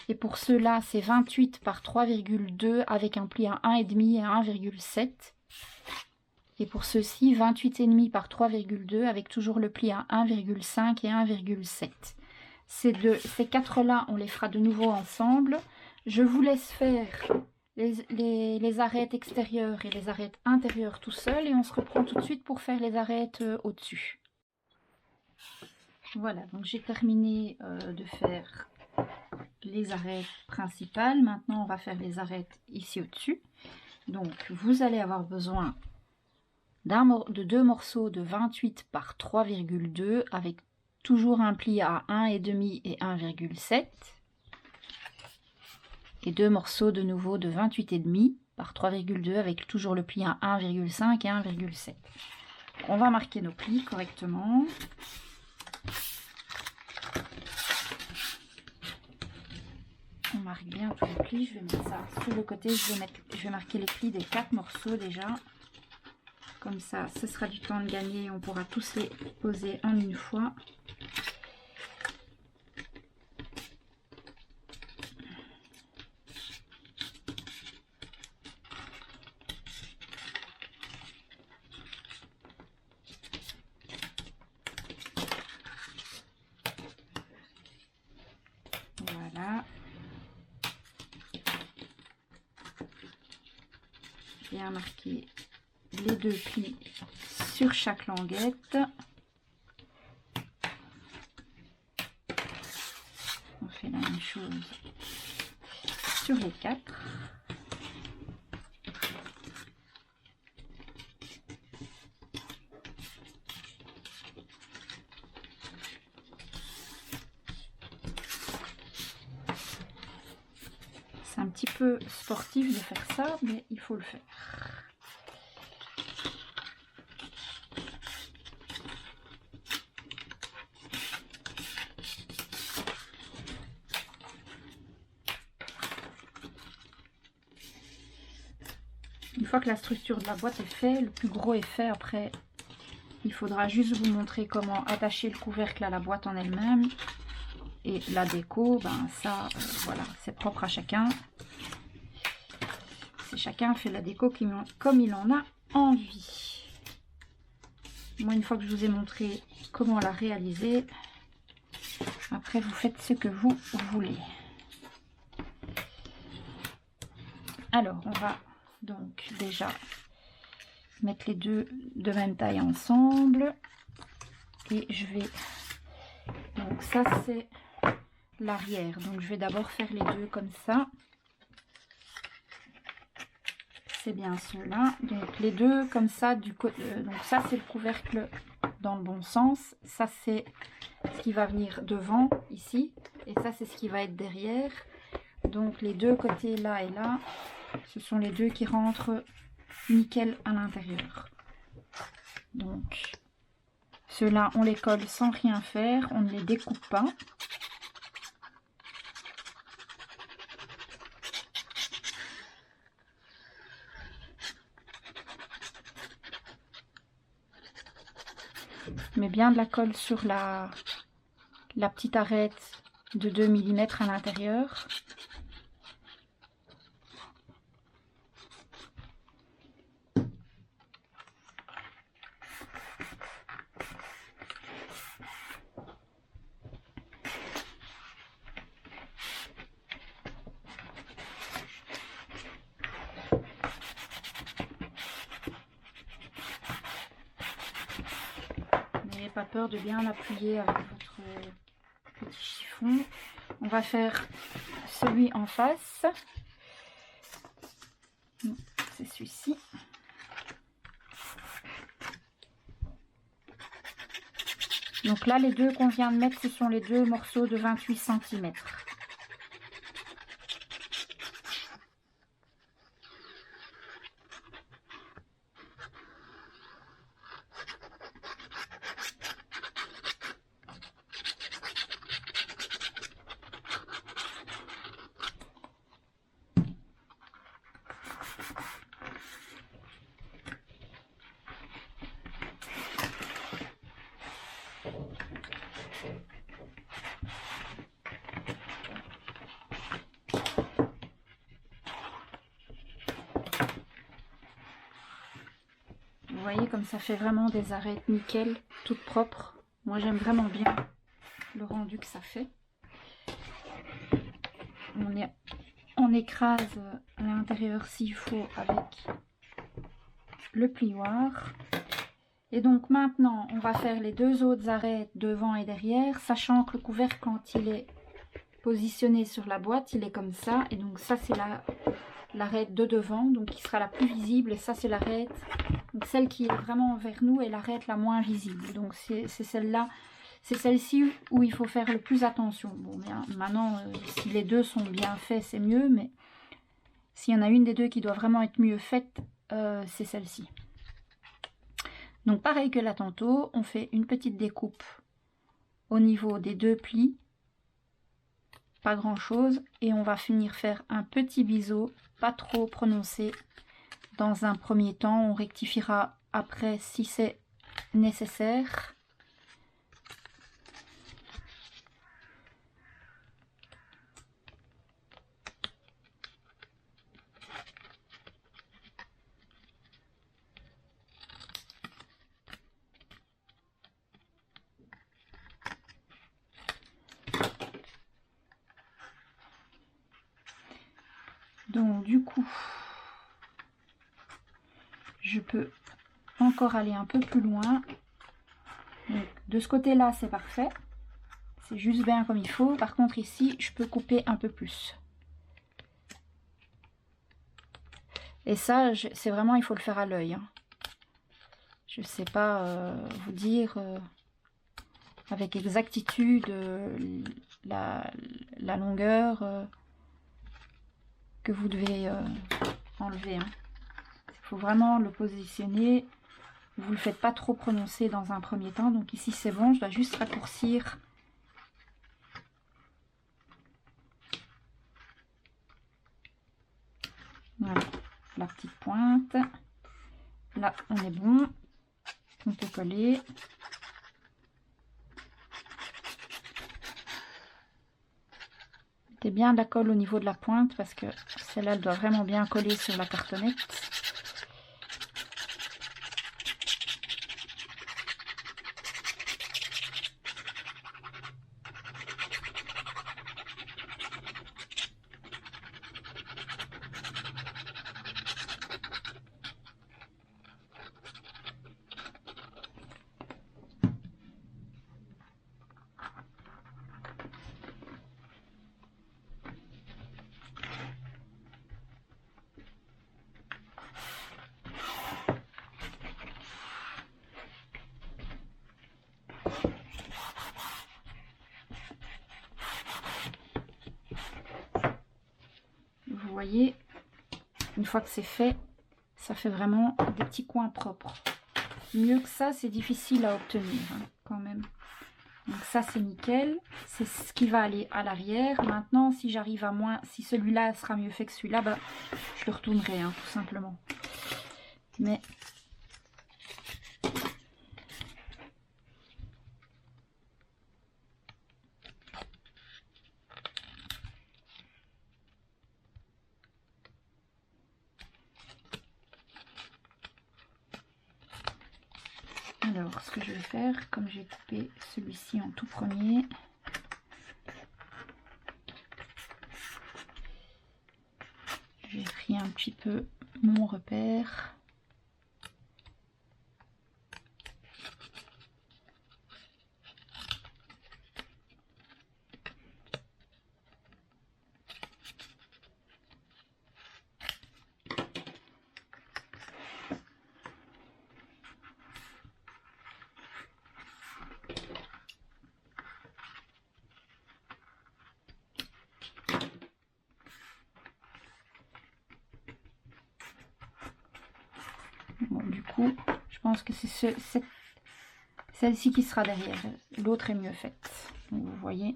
Et pour ceux-là, c'est 28 par 3,2 avec un pli à 1,5 et à 1,7. Et pour ceux-ci, 28,5 par 3,2 avec toujours le pli à 1,5 et 1,7. Ces 4-là, on les fera de nouveau ensemble. Je vous laisse faire les arêtes extérieures et les arêtes intérieures tout seul. Et on se reprend tout de suite pour faire les arêtes au-dessus. Voilà, donc j'ai terminé de faire les arêtes principales. Maintenant, on va faire les arêtes ici au-dessus. Donc, vous allez avoir besoin de 2 morceaux de 28 par 3,2 avec toujours un pli à 1,5 et 1,7. Et 2 morceaux de nouveau de 28,5 par 3,2 avec toujours le pli à 1,5 et 1,7. On va marquer nos plis correctement. On marque bien tous les plis. Je vais mettre ça sur le côté. Je vais marquer les plis des 4 morceaux déjà. Comme ça, ce sera du temps de gagner. On pourra tous les poser en une fois. Voilà. Bien marquer les 2 plis sur chaque languette. On fait la même chose sur les 4. peu sportif de faire ça, mais il faut le faire. Une fois que la structure de la boîte est faite, le plus gros est fait, après il faudra juste vous montrer comment attacher le couvercle à la boîte en elle-même. Et la déco, ben ça, voilà, c'est propre à chacun. C'est chacun fait la déco comme il en a envie. Moi, une fois que je vous ai montré comment la réaliser, après vous faites ce que vous voulez. Alors, on va donc déjà mettre les deux de même taille ensemble. Et je vais... Donc ça, c'est l'arrière. Donc je vais d'abord faire les deux comme ça. C'est bien cela. Donc les deux comme ça du côté. Donc ça c'est le couvercle dans le bon sens. Ça c'est ce qui va venir devant ici. Et ça c'est ce qui va être derrière. Donc les deux côtés là et là, ce sont les deux qui rentrent nickel à l'intérieur. Donc ceux-là on les colle sans rien faire. On ne les découpe pas. Je mets bien de la colle sur la petite arête de 2 mm à l'intérieur. N'ayez pas peur de bien l'appuyer avec votre petit chiffon. On va faire celui en face. C'est celui-ci. Donc là, les deux qu'on vient de mettre, ce sont les deux morceaux de 28 cm. Vous voyez comme ça fait vraiment des arêtes nickel, toutes propres. Moi j'aime vraiment bien le rendu que ça fait. On écrase à l'intérieur s'il faut avec le plioir. Et donc maintenant on va faire les deux autres arêtes devant et derrière, sachant que le couvercle quand il est positionné sur la boîte, il est comme ça. Et donc ça c'est l'arête de devant, donc qui sera la plus visible, et ça c'est l'arête, donc celle qui est vraiment vers nous est l'arête la moins visible. Donc c'est celle-là, c'est celle-ci où il faut faire le plus attention. Bon, bien, maintenant si les deux sont bien faits c'est mieux, mais s'il y en a une des deux qui doit vraiment être mieux faite, c'est celle-ci. Donc pareil que là tantôt, on fait une petite découpe au niveau des deux plis, pas grand chose, et on va finir faire un petit biseau, pas trop prononcé dans un premier temps. On rectifiera après si c'est nécessaire. Donc du coup, je peux encore aller un peu plus loin. Donc, de ce côté-là, c'est parfait. C'est juste bien comme il faut. Par contre, ici, je peux couper un peu plus. Et ça, c'est vraiment, il faut le faire à l'œil. Hein. Je ne sais pas vous dire avec exactitude la longueur. que vous devez enlever. Hein. Il faut vraiment le positionner. Vous ne le faites pas trop prononcer dans un premier temps. Donc ici c'est bon, je dois juste raccourcir. Voilà, la petite pointe. Là, on est bon. On peut coller. Mettez bien de la colle au niveau de la pointe parce que celle-là, elle doit vraiment bien coller sur la cartonnette. Vous voyez, une fois que c'est fait, ça fait vraiment des petits coins propres. Mieux que ça, c'est difficile à obtenir hein, quand même. Donc ça, c'est nickel. C'est ce qui va aller à l'arrière. Maintenant, si j'arrive à moins, si celui-là sera mieux fait que celui-là, bah, je le retournerai hein, tout simplement. Mais alors, ce que je vais faire, comme j'ai coupé celui-ci en tout premier, j'ai pris un petit peu mon repère. Bon, du coup, je pense que c'est celle-ci qui sera derrière. L'autre est mieux faite. Donc, vous voyez.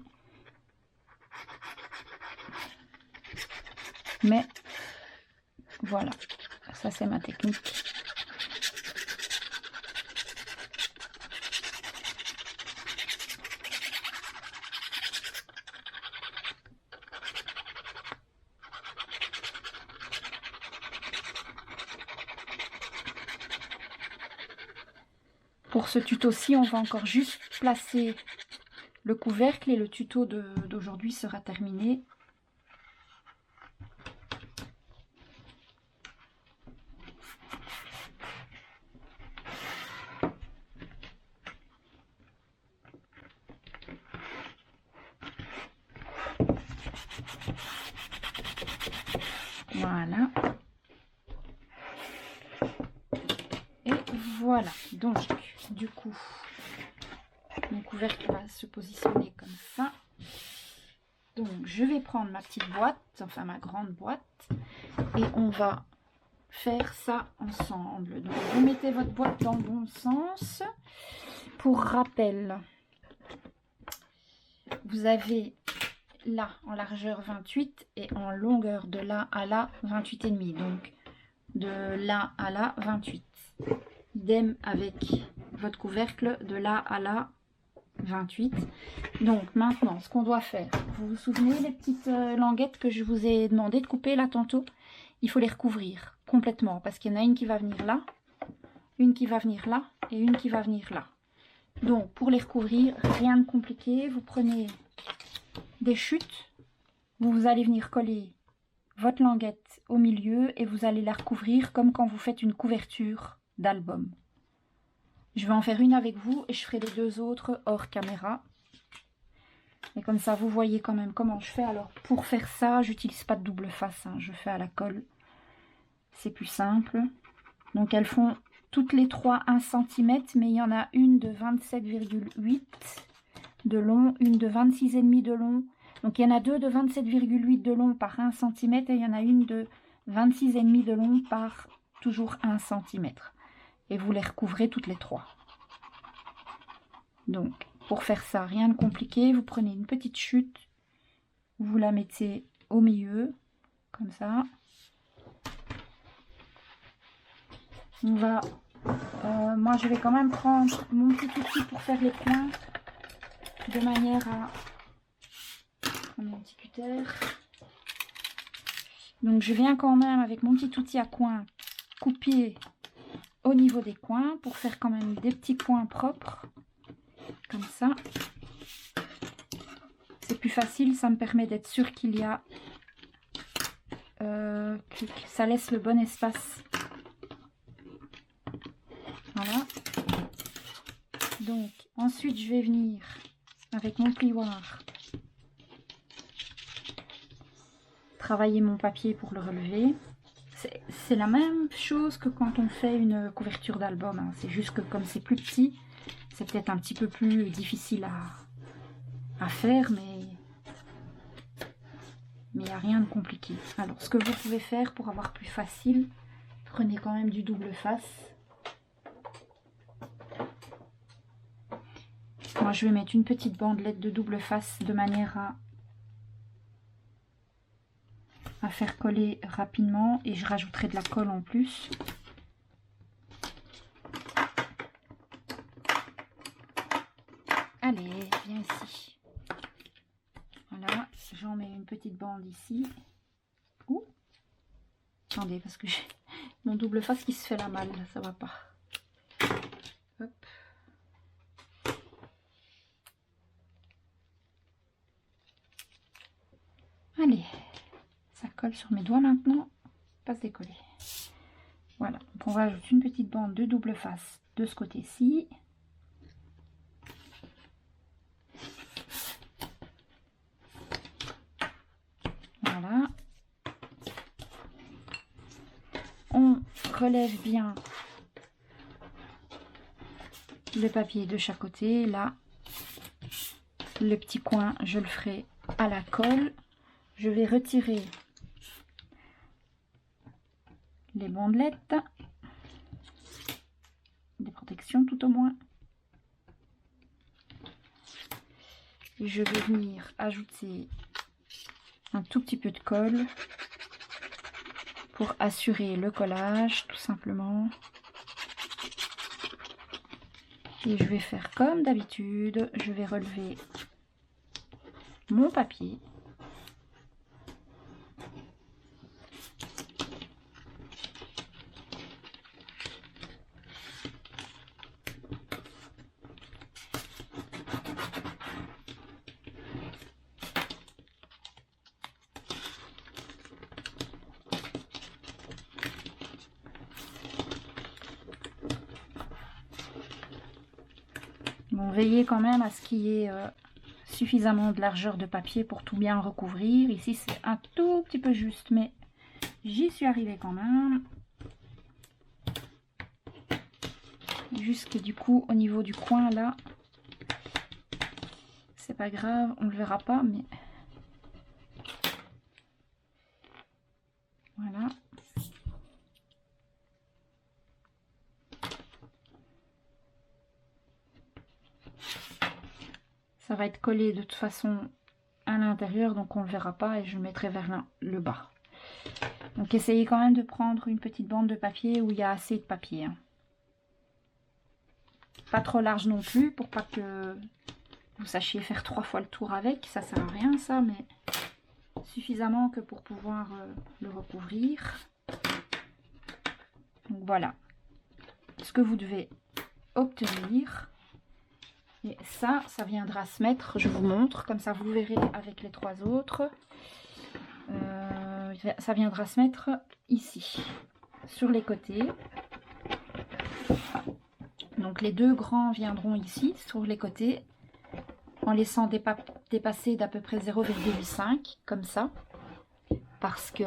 Mais voilà, ça c'est ma technique. Pour ce tuto-ci, on va encore juste placer le couvercle et le tuto d'aujourd'hui sera terminé. Voilà. Et voilà. Donc, du coup, mon couvercle va se positionner comme ça. Donc, je vais prendre ma petite boîte, enfin ma grande boîte, et on va faire ça ensemble. Donc, vous mettez votre boîte dans le bon sens. Pour rappel, vous avez là en largeur 28 et en longueur de là à là 28,5. Donc, de là à là 28. Idem avec votre couvercle de là à là 28. Donc maintenant, ce qu'on doit faire, vous vous souvenez les petites languettes que je vous ai demandé de couper là tantôt? Il faut les recouvrir complètement parce qu'il y en a une qui va venir là, une qui va venir là et une qui va venir là. Donc pour les recouvrir, rien de compliqué, vous prenez des chutes, vous allez venir coller votre languette au milieu et vous allez la recouvrir comme quand vous faites une couverture d'album. Je vais en faire une avec vous et je ferai les deux autres hors caméra. Et comme ça, vous voyez quand même comment je fais. Alors, pour faire ça, j'utilise pas de double face. Hein, je fais à la colle. C'est plus simple. Donc, elles font toutes les 3 1 cm, mais il y en a une de 27,8 de long, une de 26,5 de long, Donc il y en a deux de 27,8 de long par 1 cm et il y en a une de 26,5 de long par toujours 1 cm. Et vous les recouvrez toutes les trois. Donc pour faire ça, rien de compliqué, vous prenez une petite chute, vous la mettez au milieu, comme ça. On va, moi je vais quand même prendre mon petit outil pour faire les pointes, de manière à prendre mon petit cutter. Donc je viens quand même avec mon petit outil à coin couper au niveau des coins pour faire quand même des petits coins propres, comme ça. C'est plus facile, ça me permet d'être sûr qu'il y a que ça laisse le bon espace. Voilà. Donc ensuite je vais venir avec mon plioir travailler mon papier pour le relever. C'est la même chose que quand on fait une couverture d'album, hein. C'est juste que comme c'est plus petit, c'est peut-être un petit peu plus difficile à faire, mais il n'y a rien de compliqué. Alors ce que vous pouvez faire pour avoir plus facile, prenez quand même du double face. Moi je vais mettre une petite bandelette de double face de manière à faire coller rapidement, et je rajouterai de la colle en plus. Allez, viens ici. Voilà, j'en mets une petite bande ici. Ouh. Attendez, parce que j'ai mon double face qui se fait la malle, ça va pas. Hop. Allez, ça colle sur mes doigts maintenant, pas se décoller. Voilà, donc on va ajouter une petite bande de double face de ce côté-ci. Voilà. On relève bien le papier de chaque côté. Là, le petit coin, je le ferai à la colle. Je vais retirer les bandelettes, des protections tout au moins. Et je vais venir ajouter un tout petit peu de colle pour assurer le collage, tout simplement. Et je vais faire comme d'habitude, je vais relever mon papier. Bon, veillez quand même à ce qu'il y ait suffisamment de largeur de papier pour tout bien recouvrir. Ici, c'est un tout petit peu juste, mais j'y suis arrivée quand même. Jusque du coup, au niveau du coin, là, c'est pas grave, on le verra pas, mais voilà. Ça va être collé de toute façon à l'intérieur, donc on ne le verra pas, et je le mettrai vers le bas. Donc essayez quand même de prendre une petite bande de papier où il y a assez de papier, hein. Pas trop large non plus, pour pas que vous sachiez faire 3 fois le tour avec, ça sert à rien ça, mais suffisamment que pour pouvoir le recouvrir. Donc voilà ce que vous devez obtenir. Et ça viendra se mettre, je vous montre, comme ça vous verrez avec les 3 autres. Ça viendra se mettre ici, sur les côtés. Donc les 2 grands viendront ici, sur les côtés, en laissant dépasser d'à peu près 0,5, comme ça. Parce que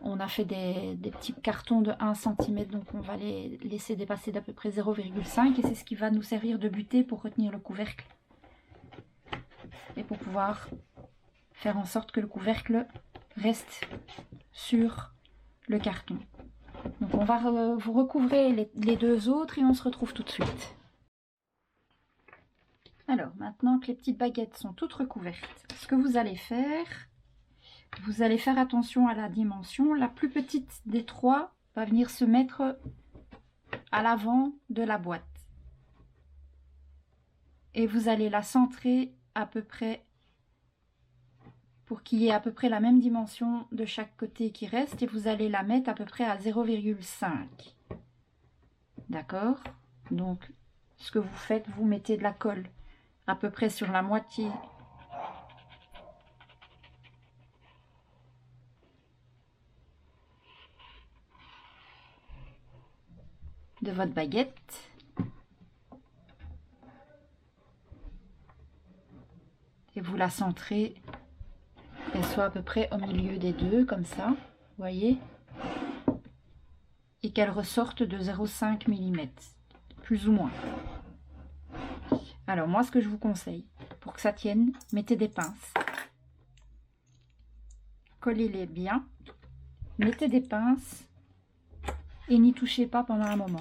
on a fait des petits cartons de 1 cm, donc on va les laisser dépasser d'à peu près 0,5, et c'est ce qui va nous servir de butée pour retenir le couvercle et pour pouvoir faire en sorte que le couvercle reste sur le carton. Donc on va vous recouvrer les deux autres et on se retrouve tout de suite. Alors maintenant que les petites baguettes sont toutes recouvertes, ce que vous allez faire attention à la dimension. La plus petite des trois va venir se mettre à l'avant de la boîte. Et vous allez la centrer à peu près pour qu'il y ait à peu près la même dimension de chaque côté qui reste, et vous allez la mettre à peu près à 0,5. D'accord? Donc ce que vous faites, vous mettez de la colle à peu près sur la moitié de votre baguette. Et vous la centrez, qu'elle soit à peu près au milieu des deux, comme ça, vous voyez, et qu'elle ressorte de 0,5 mm, plus ou moins. Alors moi, ce que je vous conseille, pour que ça tienne, mettez des pinces. Collez-les bien, mettez des pinces et n'y touchez pas pendant un moment.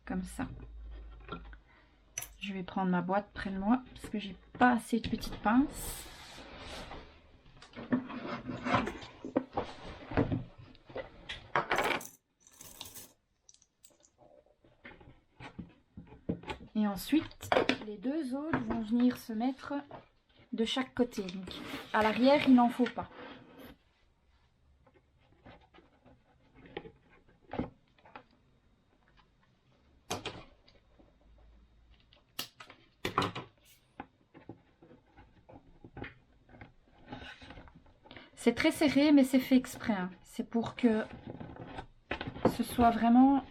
Comme ça. Je vais prendre ma boîte près de moi parce que j'ai pas assez de petites pinces. Et ensuite, les deux autres vont venir se mettre de chaque côté. Donc, à l'arrière, il n'en faut pas. C'est très serré, mais c'est fait exprès, hein. C'est pour que ce soit vraiment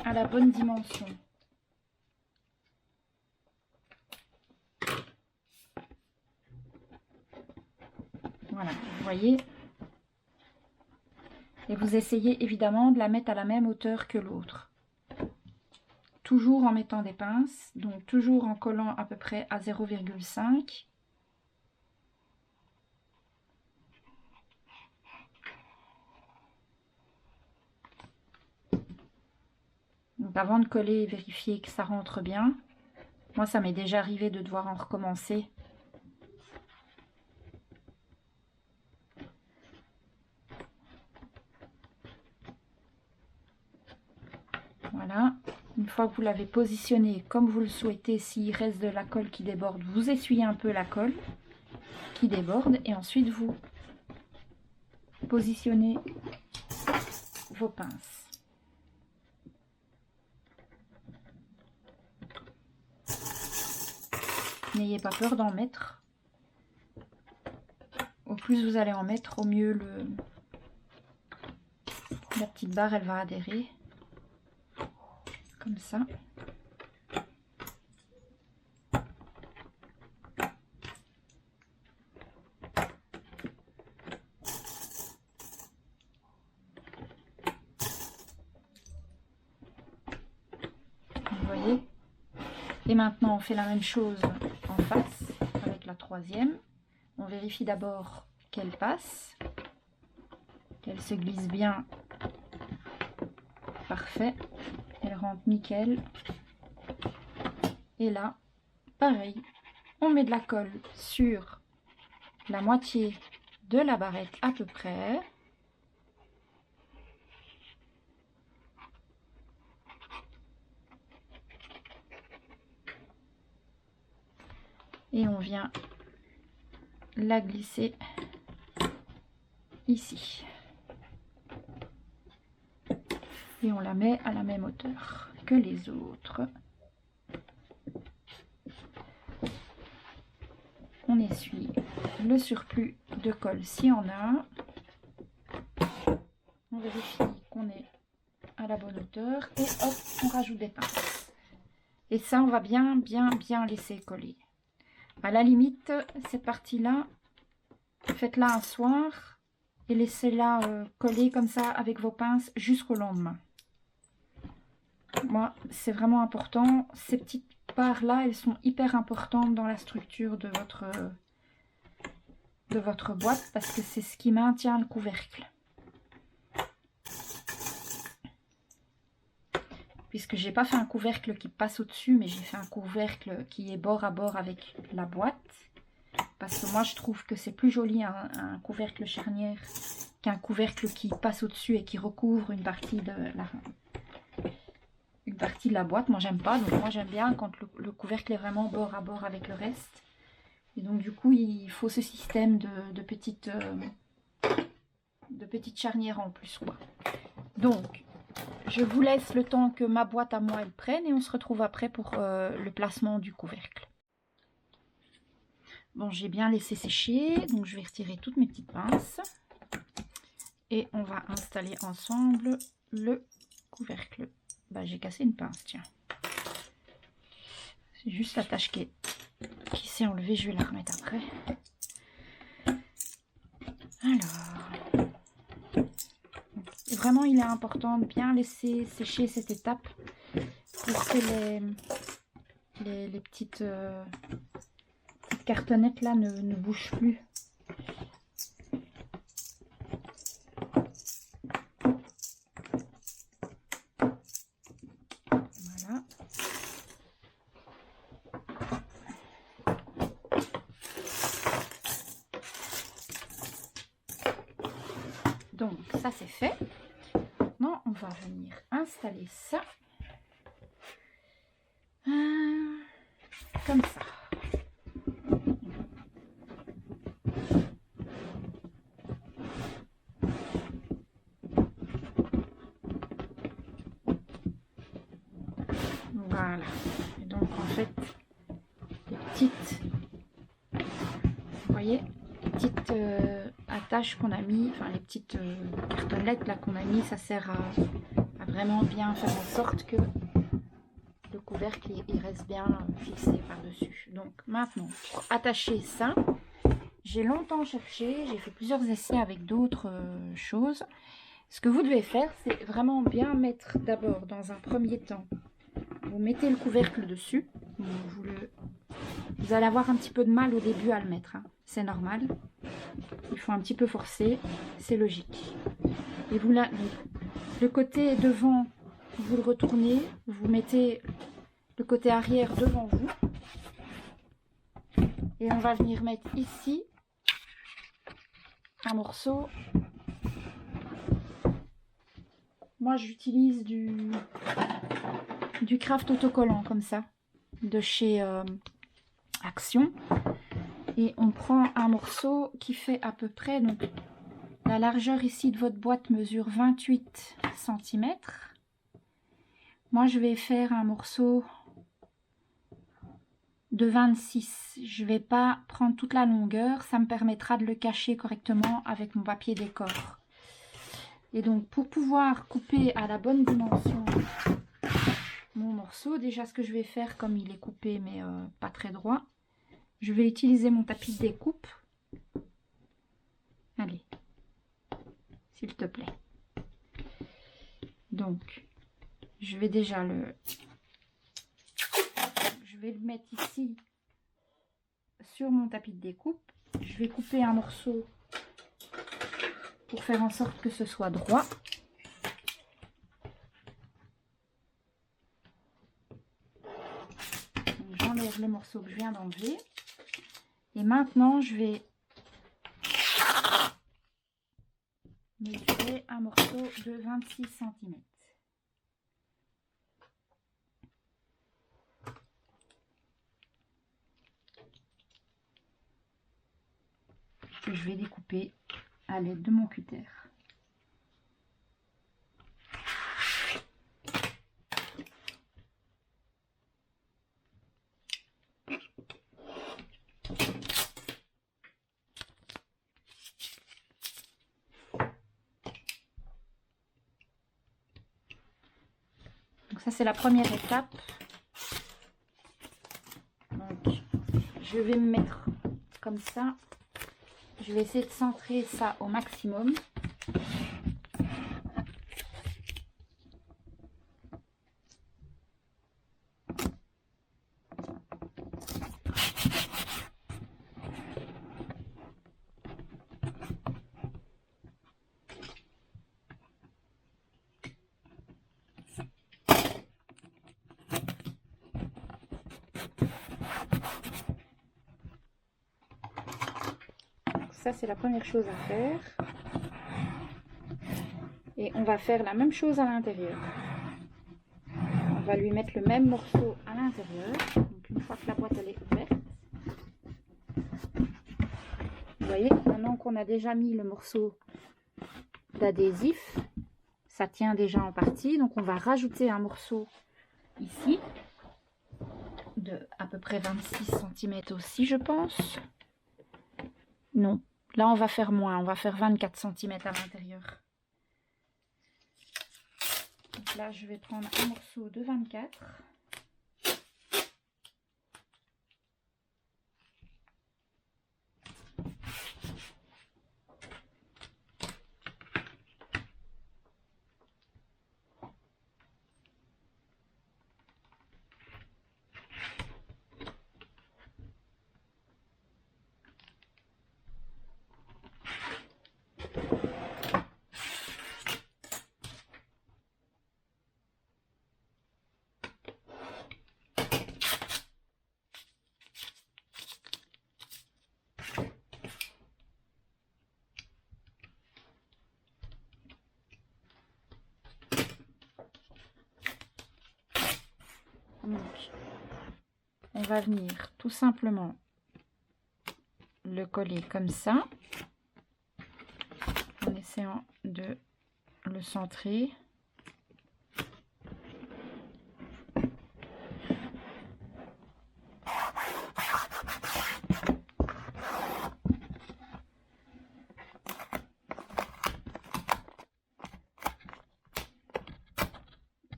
à la bonne dimension. Voilà, vous voyez. Et vous essayez évidemment de la mettre à la même hauteur que l'autre. Toujours en mettant des pinces, donc toujours en collant à peu près à 0,5. Donc avant de coller, vérifiez que ça rentre bien. Moi, ça m'est déjà arrivé de devoir en recommencer. Voilà. Une fois que vous l'avez positionné comme vous le souhaitez, s'il reste de la colle qui déborde, vous essuyez un peu la colle qui déborde et ensuite vous positionnez vos pinces. N'ayez pas peur d'en mettre. Au plus vous allez en mettre, au mieux la petite barre elle va adhérer. Comme ça. Vous voyez? Et maintenant on fait la même chose en face avec la troisième. On vérifie d'abord qu'elle passe, qu'elle se glisse bien. Parfait, elle rentre nickel. Et là, pareil, on met de la colle sur la moitié de la barrette à peu près. Et on vient la glisser ici. Et on la met à la même hauteur que les autres. On essuie le surplus de colle s'il y en a. On vérifie qu'on est à la bonne hauteur et hop, on rajoute des pinces. Et ça, on va bien laisser coller. À la limite, cette partie-là, faites-la un soir et laissez-la coller comme ça avec vos pinces jusqu'au lendemain. Moi, c'est vraiment important. Ces petites barres-là, elles sont hyper importantes dans la structure de votre boîte parce que c'est ce qui maintient le couvercle. Puisque j'ai pas fait un couvercle qui passe au-dessus, mais j'ai fait un couvercle qui est bord à bord avec la boîte. Parce que moi, je trouve que c'est plus joli un couvercle charnière qu'un couvercle qui passe au-dessus et qui recouvre une partie de la boîte. Moi, j'aime pas. Donc, moi, j'aime bien quand le couvercle est vraiment bord à bord avec le reste. Et donc, du coup, il faut ce système de petites charnières en plus, quoi. Donc, je vous laisse le temps que ma boîte à moi, elle prenne. Et on se retrouve après pour le placement du couvercle. Bon, j'ai bien laissé sécher, donc je vais retirer toutes mes petites pinces. Et on va installer ensemble le couvercle. Bah, j'ai cassé une pince, tiens. C'est juste la tâche qui s'est enlevée, je vais la remettre après. Alors, vraiment, il est important de bien laisser sécher cette étape pour que les petites cartonnettes là ne bougent plus. Voilà. Donc ça c'est fait. Maintenant on va venir installer ça comme ça. Voilà. Et donc en fait, les petites, vous voyez, les petites attaches qu'on a mis, enfin les petites cartonnettes là qu'on a mis, ça sert à vraiment bien faire en sorte que le couvercle il reste bien fixé par-dessus. Donc maintenant, pour attacher ça, j'ai longtemps cherché, j'ai fait plusieurs essais avec d'autres choses. Ce que vous devez faire, c'est vraiment bien mettre d'abord dans un premier temps. Vous mettez le couvercle dessus. Vous allez avoir un petit peu de mal au début à le mettre. Hein. C'est normal. Il faut un petit peu forcer. C'est logique. Et vous là, donc, le côté devant, vous le retournez. Vous mettez le côté arrière devant vous. Et on va venir mettre ici un morceau. Moi, j'utilise du craft autocollant comme ça, de chez Action. Et on prend un morceau qui fait à peu près, donc la largeur ici de votre boîte mesure 28 cm. Moi, je vais faire un morceau de 26. Je vais pas prendre toute la longueur, ça me permettra de le cacher correctement avec mon papier décor. Et donc, pour pouvoir couper à la bonne dimension mon morceau, déjà ce que je vais faire, comme il est coupé mais pas très droit, je vais utiliser mon tapis de découpe. Allez, s'il te plaît. Donc, je vais déjà je vais le mettre ici sur mon tapis de découpe. Je vais couper un morceau pour faire en sorte que ce soit droit. J'enlève le morceau que je viens d'enlever. Et maintenant, je vais mesurer un morceau de 26 cm. Que je vais découper à l'aide de mon cutter. Donc ça c'est la première étape. Donc je vais me mettre comme ça. Je vais essayer de centrer ça au maximum. Donc ça, c'est la première chose à faire. Et on va faire la même chose à l'intérieur. On va lui mettre le même morceau à l'intérieur. Donc une fois que la boîte elle est ouverte, vous voyez, maintenant qu'on a déjà mis le morceau d'adhésif, ça tient déjà en partie. Donc on va rajouter un morceau ici de à peu près 26 cm aussi, je pense. Non, là on va faire moins, on va faire 24 cm à l'intérieur. Donc là je vais prendre un morceau de 24. Donc, on va venir tout simplement le coller comme ça, en essayant de le centrer.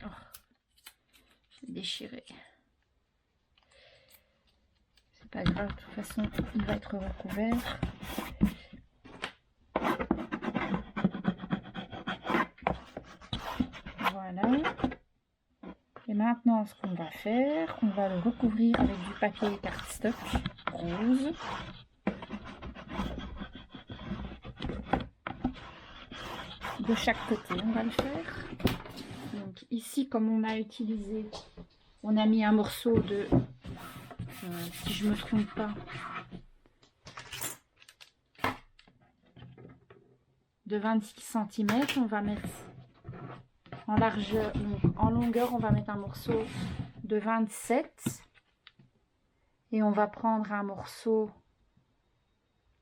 Oh, c'est déchiré. C'est pas grave, de toute façon, il va être recouvert. Voilà. Et maintenant, ce qu'on va faire, on va le recouvrir avec du papier cardstock rose. De chaque côté, on va le faire. Donc ici, comme on a utilisé, on a mis un morceau de, si je me trompe pas, de 26 cm, on va mettre en largeur, en longueur, on va mettre un morceau de 27 et on va prendre un morceau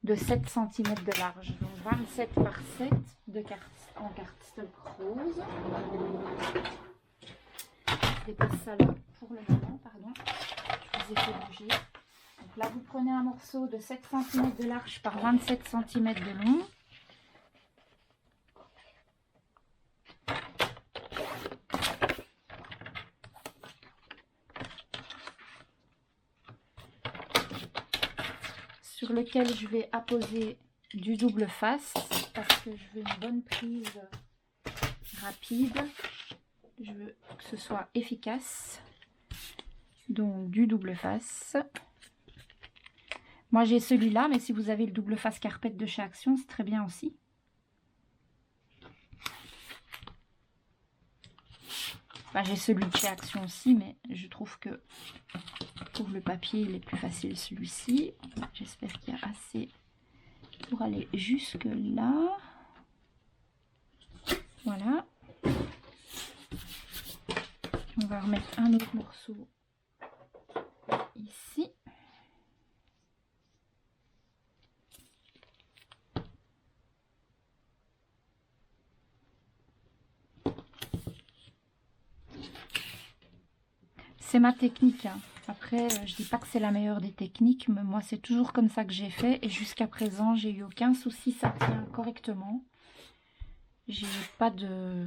de 7 cm de large. Donc 27 par 7 en cardstock rose. Je dépose ça là pour le moment, pardon. Je vous ai fait bouger. Donc là, vous prenez un morceau de 7 cm de large par 27 cm de long. Sur lequel je vais apposer du double face parce que je veux une bonne prise rapide. Je veux que ce soit efficace. Donc du double face. Moi j'ai celui-là, mais si vous avez le double face carpette de chez Action, c'est très bien aussi. Enfin, j'ai celui de chez Action aussi, mais je trouve que pour le papier, il est plus facile celui-ci. J'espère qu'il y a assez pour aller jusque là. Voilà. On va remettre un autre morceau ici. C'est ma technique, hein. Après, je dis pas que c'est la meilleure des techniques, mais moi c'est toujours comme ça que j'ai fait et jusqu'à présent j'ai eu aucun souci, ça tient correctement. J'ai pas de...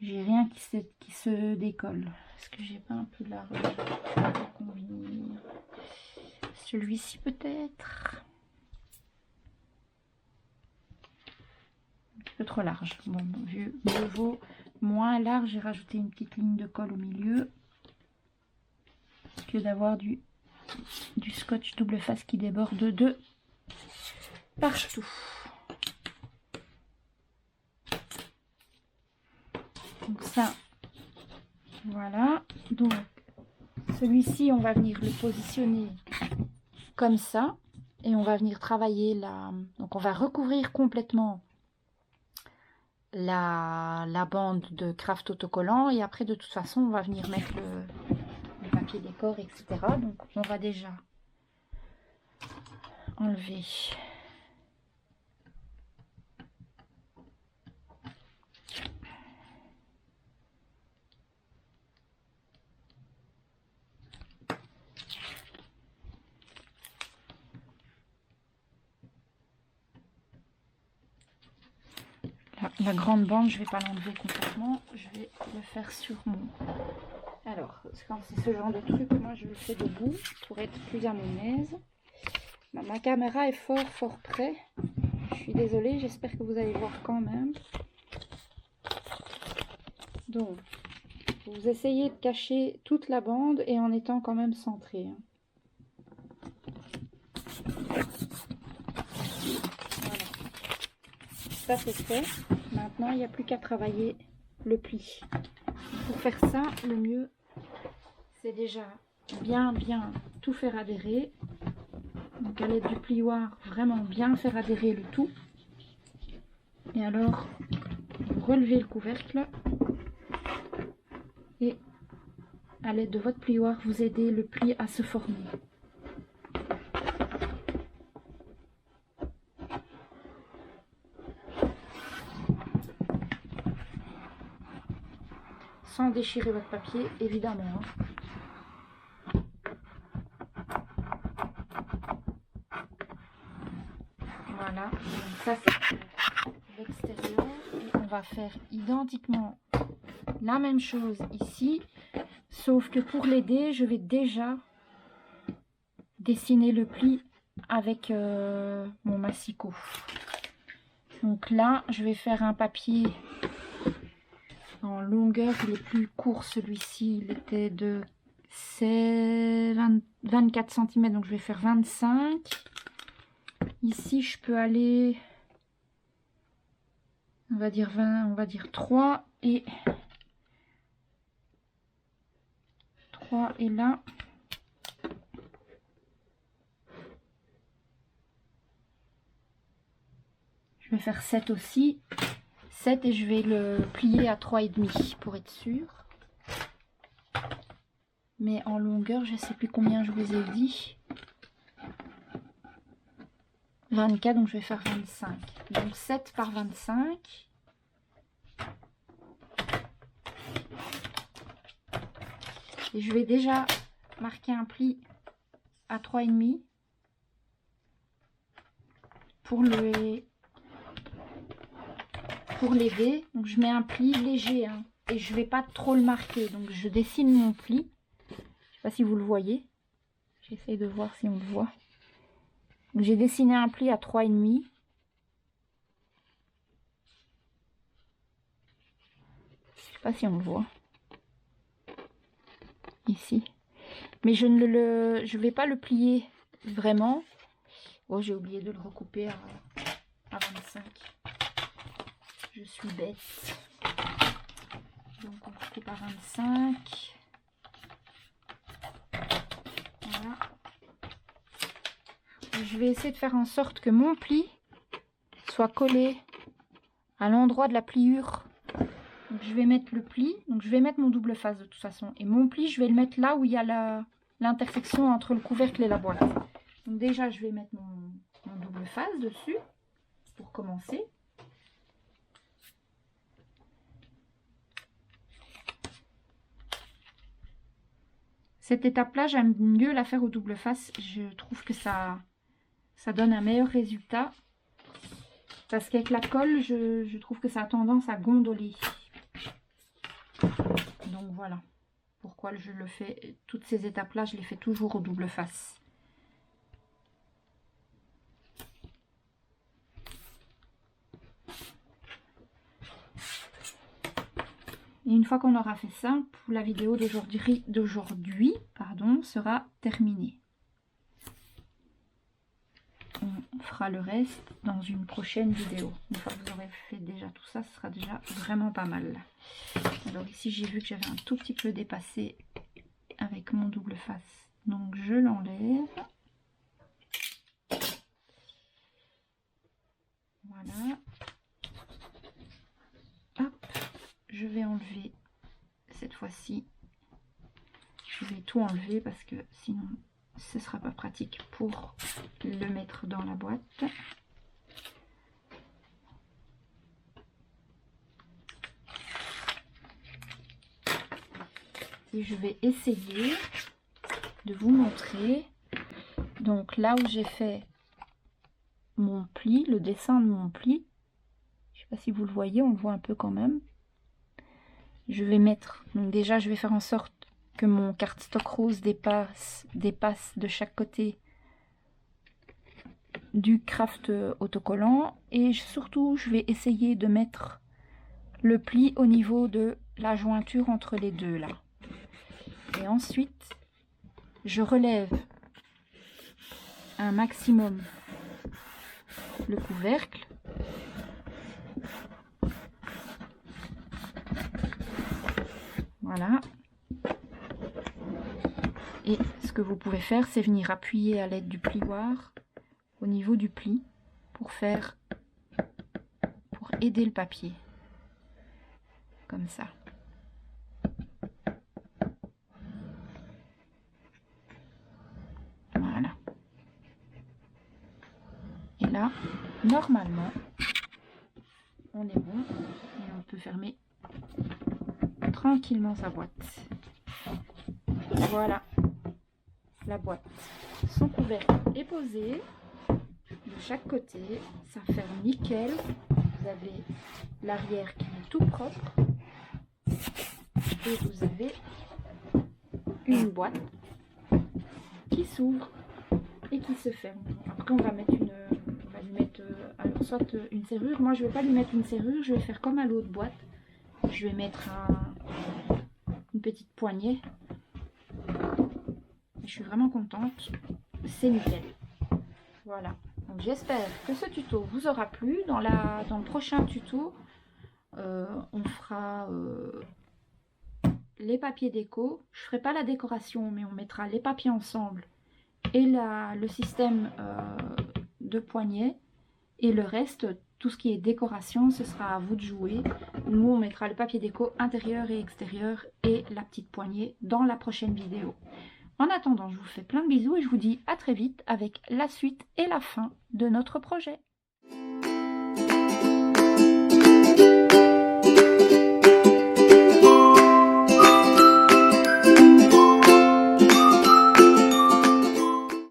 J'ai rien qui se décolle. Est-ce que j'ai pas un peu large pour convenir? Celui-ci peut-être. Un petit peu trop large. Bon, mieux vaut moins large. J'ai rajouté une petite ligne de colle au milieu que d'avoir du scotch double face qui déborde de partout. Donc ça, voilà. Donc Celui-ci, on va venir le positionner comme ça. Et on va venir travailler là. Donc on va recouvrir complètement la bande de craft autocollant. Et après, de toute façon, on va venir mettre le papier décor, etc. Donc on va déjà enlever la grande bande. Je vais pas l'enlever complètement, je vais le faire sur mon... Alors quand c'est ce genre de truc, moi je le fais debout pour être plus à mon aise. Ma caméra est fort près, je suis désolée, j'espère que vous allez voir quand même. Donc vous essayez de cacher toute la bande et en étant quand même centré, hein. Voilà, ça c'est fait. Maintenant il n'y a plus qu'à travailler le pli. Pour faire ça, le mieux c'est déjà bien tout faire adhérer. Donc à l'aide du plioir, vraiment bien faire adhérer le tout. Et alors vous relevez le couvercle et à l'aide de votre plioir vous aidez le pli à se former. Sans déchirer votre papier, évidemment, hein. Voilà, donc ça c'est l'extérieur. Et on va faire identiquement la même chose ici, sauf que pour l'aider, je vais déjà dessiner le pli avec mon massicot. Donc là, je vais faire un papier en longueur, il est plus court celui-ci, il était de 24 cm, donc je vais faire 25. Ici je peux aller, on va dire 20, on va dire 3 et là je vais faire 7 aussi. 7 et je vais le plier à 3,5 pour être sûr. Mais en longueur, je ne sais plus combien je vous ai dit. 24, donc je vais faire 25. Donc 7 par 25. Et je vais déjà marquer un pli à 3,5 pour l'aider. Donc je mets un pli léger, hein, et je vais pas trop le marquer. Donc je dessine mon pli. Je sais pas si vous le voyez. J'essaie de voir si on le voit. J'ai dessiné un pli à 3,5. Je sais pas si on le voit. Ici. Mais je ne vais pas le plier vraiment. Oh, j'ai oublié de le recouper à 25. Je suis bête. Donc on coupe à 25. Voilà. Et je vais essayer de faire en sorte que mon pli soit collé à l'endroit de la pliure. Donc je vais mettre le pli, donc je vais mettre mon double face de toute façon. Et mon pli, je vais le mettre là où il y a l'intersection entre le couvercle et la boîte. Donc déjà, je vais mettre mon double face dessus pour commencer. Cette étape-là, j'aime mieux la faire au double face. Je trouve que ça donne un meilleur résultat. Parce qu'avec la colle, je trouve que ça a tendance à gondoler. Donc voilà pourquoi je le fais. Toutes ces étapes-là, je les fais toujours au double face. Et une fois qu'on aura fait ça, la vidéo d'aujourd'hui sera terminée. On fera le reste dans une prochaine vidéo. Une fois que vous aurez fait déjà tout ça, ce sera déjà vraiment pas mal. Alors ici, j'ai vu que j'avais un tout petit peu dépassé avec avec mon double face. Donc je l'enlève. Voilà. Hop, je vais enlever cette fois-ci. Je vais tout enlever parce que sinon ce sera pas pratique pour le mettre dans la boîte. Et je vais essayer de vous montrer. Donc là où j'ai fait mon pli, le dessin de mon pli, je sais pas si vous le voyez, on le voit un peu quand même. Je vais mettre, donc déjà je vais faire en sorte que mon cardstock rose dépasse de chaque côté du craft autocollant, et surtout je vais essayer de mettre le pli au niveau de la jointure entre les deux là. Et ensuite je relève un maximum le couvercle. Voilà. Et ce que vous pouvez faire, c'est venir appuyer à l'aide du plioir au niveau du pli pour aider le papier. Comme ça. Voilà. Et là, normalement, on est bon et on peut fermer tranquillement sa boîte. Voilà, la boîte. Son couvercle est posé de chaque côté, ça ferme nickel. Vous avez l'arrière qui est tout propre et vous avez une boîte qui s'ouvre et qui se ferme. Après on va mettre lui mettre alors soit une serrure. Moi je vais pas lui mettre une serrure, je vais faire comme à l'autre boîte. Je vais mettre une petite poignée. Je suis vraiment contente, c'est nickel. Voilà, donc j'espère que ce tuto vous aura plu. Dans le prochain tuto, on fera les papiers déco. Je ferai pas la décoration, mais on mettra les papiers ensemble et le système de poignée, et le reste, tout ce qui est décoration, ce sera à vous de jouer. Nous on mettra le papier déco intérieur et extérieur et la petite poignée dans la prochaine vidéo. En attendant, je vous fais plein de bisous et je vous dis à très vite avec la suite et la fin de notre projet.